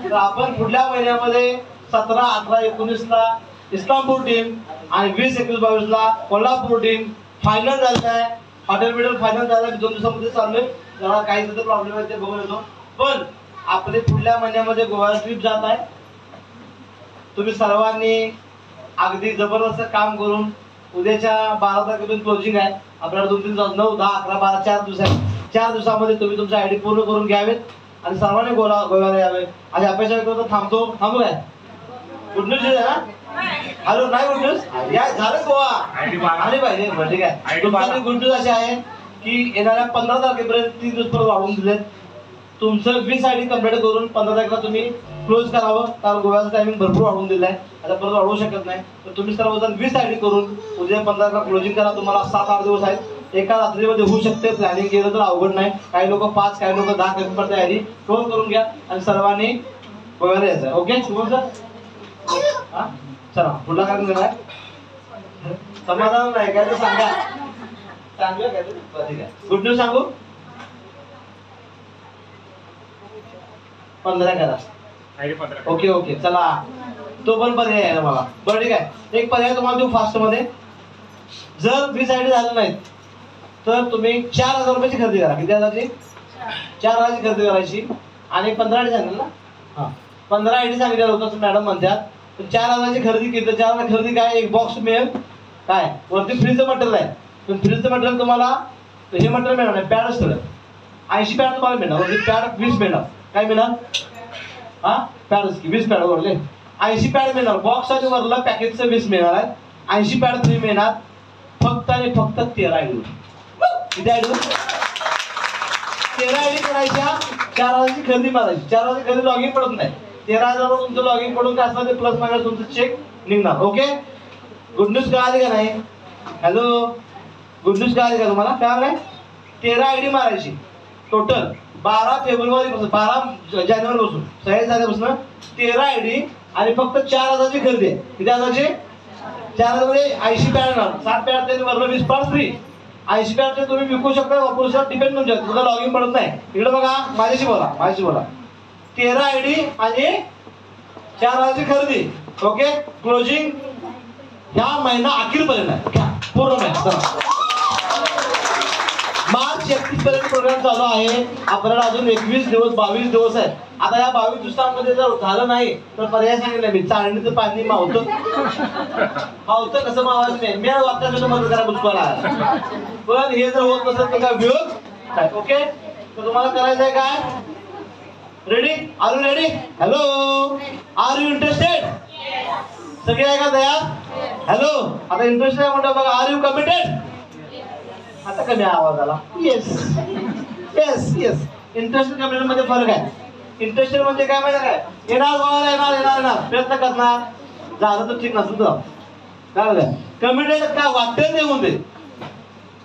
तर आपण पुढल्या महिन्यामध्ये 17, 18, 19ला इस्लामपूर टीम आणि 20, 21, 22ला कोल्हापूर टीम फायनल झालेला आहे. हॉटेल मिडल फायनल झाला. 2 दिवसामध्ये चाललोय. जरा काही जर प्रॉब्लेम आहे ते बघून येतो. पण आपले पुढल्या महिन्यामध्ये गोव्याला ट्रिप जात आहे. तुम्ही सर्वांनी अगदी जबरदस्त काम करून उद्याच्या 12 तारखेपासून क्लोजिंग आहे. आपल्याला 2, 3, 9, 10, 11, 12 4 दिवस आहे. 4 दिवसामध्ये तुम्ही तुमचा आयडी पूर्ण करून घ्यावेत आणि सर्वांनी गोव्याला यावे अशी अपेक्षा करतो. थांबतो काय गुड न्यूज आहे ना? हॅलो नाही गुड न्यूज या झालं गोवा आले पाहिजे. ठीक आहे. तुमची गुड न्यूज अशी आहे की येणाऱ्या 15 तारखेपर्यंत 3 दिवस परत वाढवून दिलेत. तुमचं 20 आयडी कंप्लीट करून 15 तारखेला तुम्ही क्लोज करावं कारण गोव्याचं टायमिंग भरपूर वाढवून दिलं आहे. आता परत वाढवू शकत नाही. तर तुम्ही सर्वजण 20 आयडी करून उद्या 15 तारखेला क्लोजिंग करा. तुम्हाला 7-8 दिवस आहेत. एका रात्रीमध्ये होऊ शकते. प्लॅनिंग केलं तर अवघड नाही. काही लोक 5 काही लोक 10 कमी पडते. आयडी क्लोज करून घ्या आणि सर्वांनी गोव्याला यायचं. ओके हा चला पुढला काय देणार समाधान नाही काय तर सांगा. चांगलं काय ठीक आहे. गुड न्यूज सांगू 15 करा. ओके ओके चला तो पण पर्याय आहे मला. बरं ठीक आहे. एक पर्याय तुम्हाला देऊ फास्ट मध्ये. जर 20 आयडी झालं नाहीत तर तुम्ही 4,000 रुपयाची खरेदी करा. किती हजारची? 4,000ची खरेदी करायची आणि 15 आयडी सांगितलं ना. हा 15 आयडी सांगितलं होतं मॅडम म्हणतात. 4,000ची खरेदी केली तर 4,000 खरेदी काय एक बॉक्स मिळेल. काय वरती फ्रीजचं मटेरियल आहे. पण फ्रीजचं मटेरियल तुम्हाला हे मटेरियल मिळणार नाही. पॅडच ठरत 80 पॅड तुम्हाला मिळणार. वरती पॅड 20 मिळणार. काय मिळणार? हा पॅडच की 20 पॅड वरले 80 पॅड मिळणार. बॉक्स आणि वरला पॅकेजचं 20 मिळणार आहे. 80 पॅड फ्री मिळणार. फक्त आणि फक्त 13 आयडी. किती आयडी? 13 आयडी करायच्या. 4,000ची खरेदी मारायची. 4,000ची खरेदी लॉगिंग पडत नाही. 13,000 तुमचं लॉगिंग पडून काय असणार ते प्लस मायनस तुमचं चेक निघणार. ओके गुड न्यूज कळाली का नाही? हॅलो गुड न्यूज कळाली का तुम्हाला? काय नाही 13 आयडी मारायची. टोटल 12 फेब्रुवारी पासून 12 जानेवारी पासून 26 तारखेपासून 13 आयडी आणि फक्त 4,000ची खरेदी आहे. किती हजारची? 4,000 मध्ये 80 पॅड येणार. 60 पॅड ते वरनं 20 पॅड फ्री. 80 पॅड ते तुम्ही विकू शकता वापरू शकता. डिपेंड तुमच्या तुला लॉगिंग पडत नाही. इकडे बघा माझ्याशी बोला 13 आयडी आणि 4,000ची खरेदी. ओके क्लोजिंग ह्या महिना अखेरपर्यंत आहे. पूर्ण महिना मार्च 31 पर्यंत प्रोग्राम चालू आहे. आपल्याला अजून 21 दिवस 22 दिवस आहेत. आता या 22 दिवसांमध्ये जर झालं नाही तर पर्याय सांगितलं मी चाळणीचं पाणी मावतं कसं मावायचं नाही. मी वाटतं मदत करा बुचकाला. पण हे जर होत नसेल तर काय विरोध काय. ओके तर तुम्हाला करायचं आहे काय? Ready? Are you ready? Hello are you interested? सगळे आहे का तयार? हॅलो आता इंटरेस्टेड आहे म्हणतो बघा. Are you committed? आता कमी आवाज आला. Yes yes yes. Interested committed मध्ये फरक आहे. इंटरेस्टेड म्हणजे काय माहिती काय? येणार गोव्याला येणार प्रयत्न करणार. झालं तर ठीक नसेल तर काय कमिटेड काय वाटतं ते होऊन दे.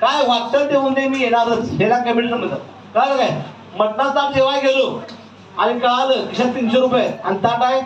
काय वाटतं ते होऊन दे मी येणारच. ह्याला कमिटेड म्हणतात. काय काय मटणाचा ताट जेवाय गेलो आणि कळालं खिशात 300 रुपये आणि ताट आहे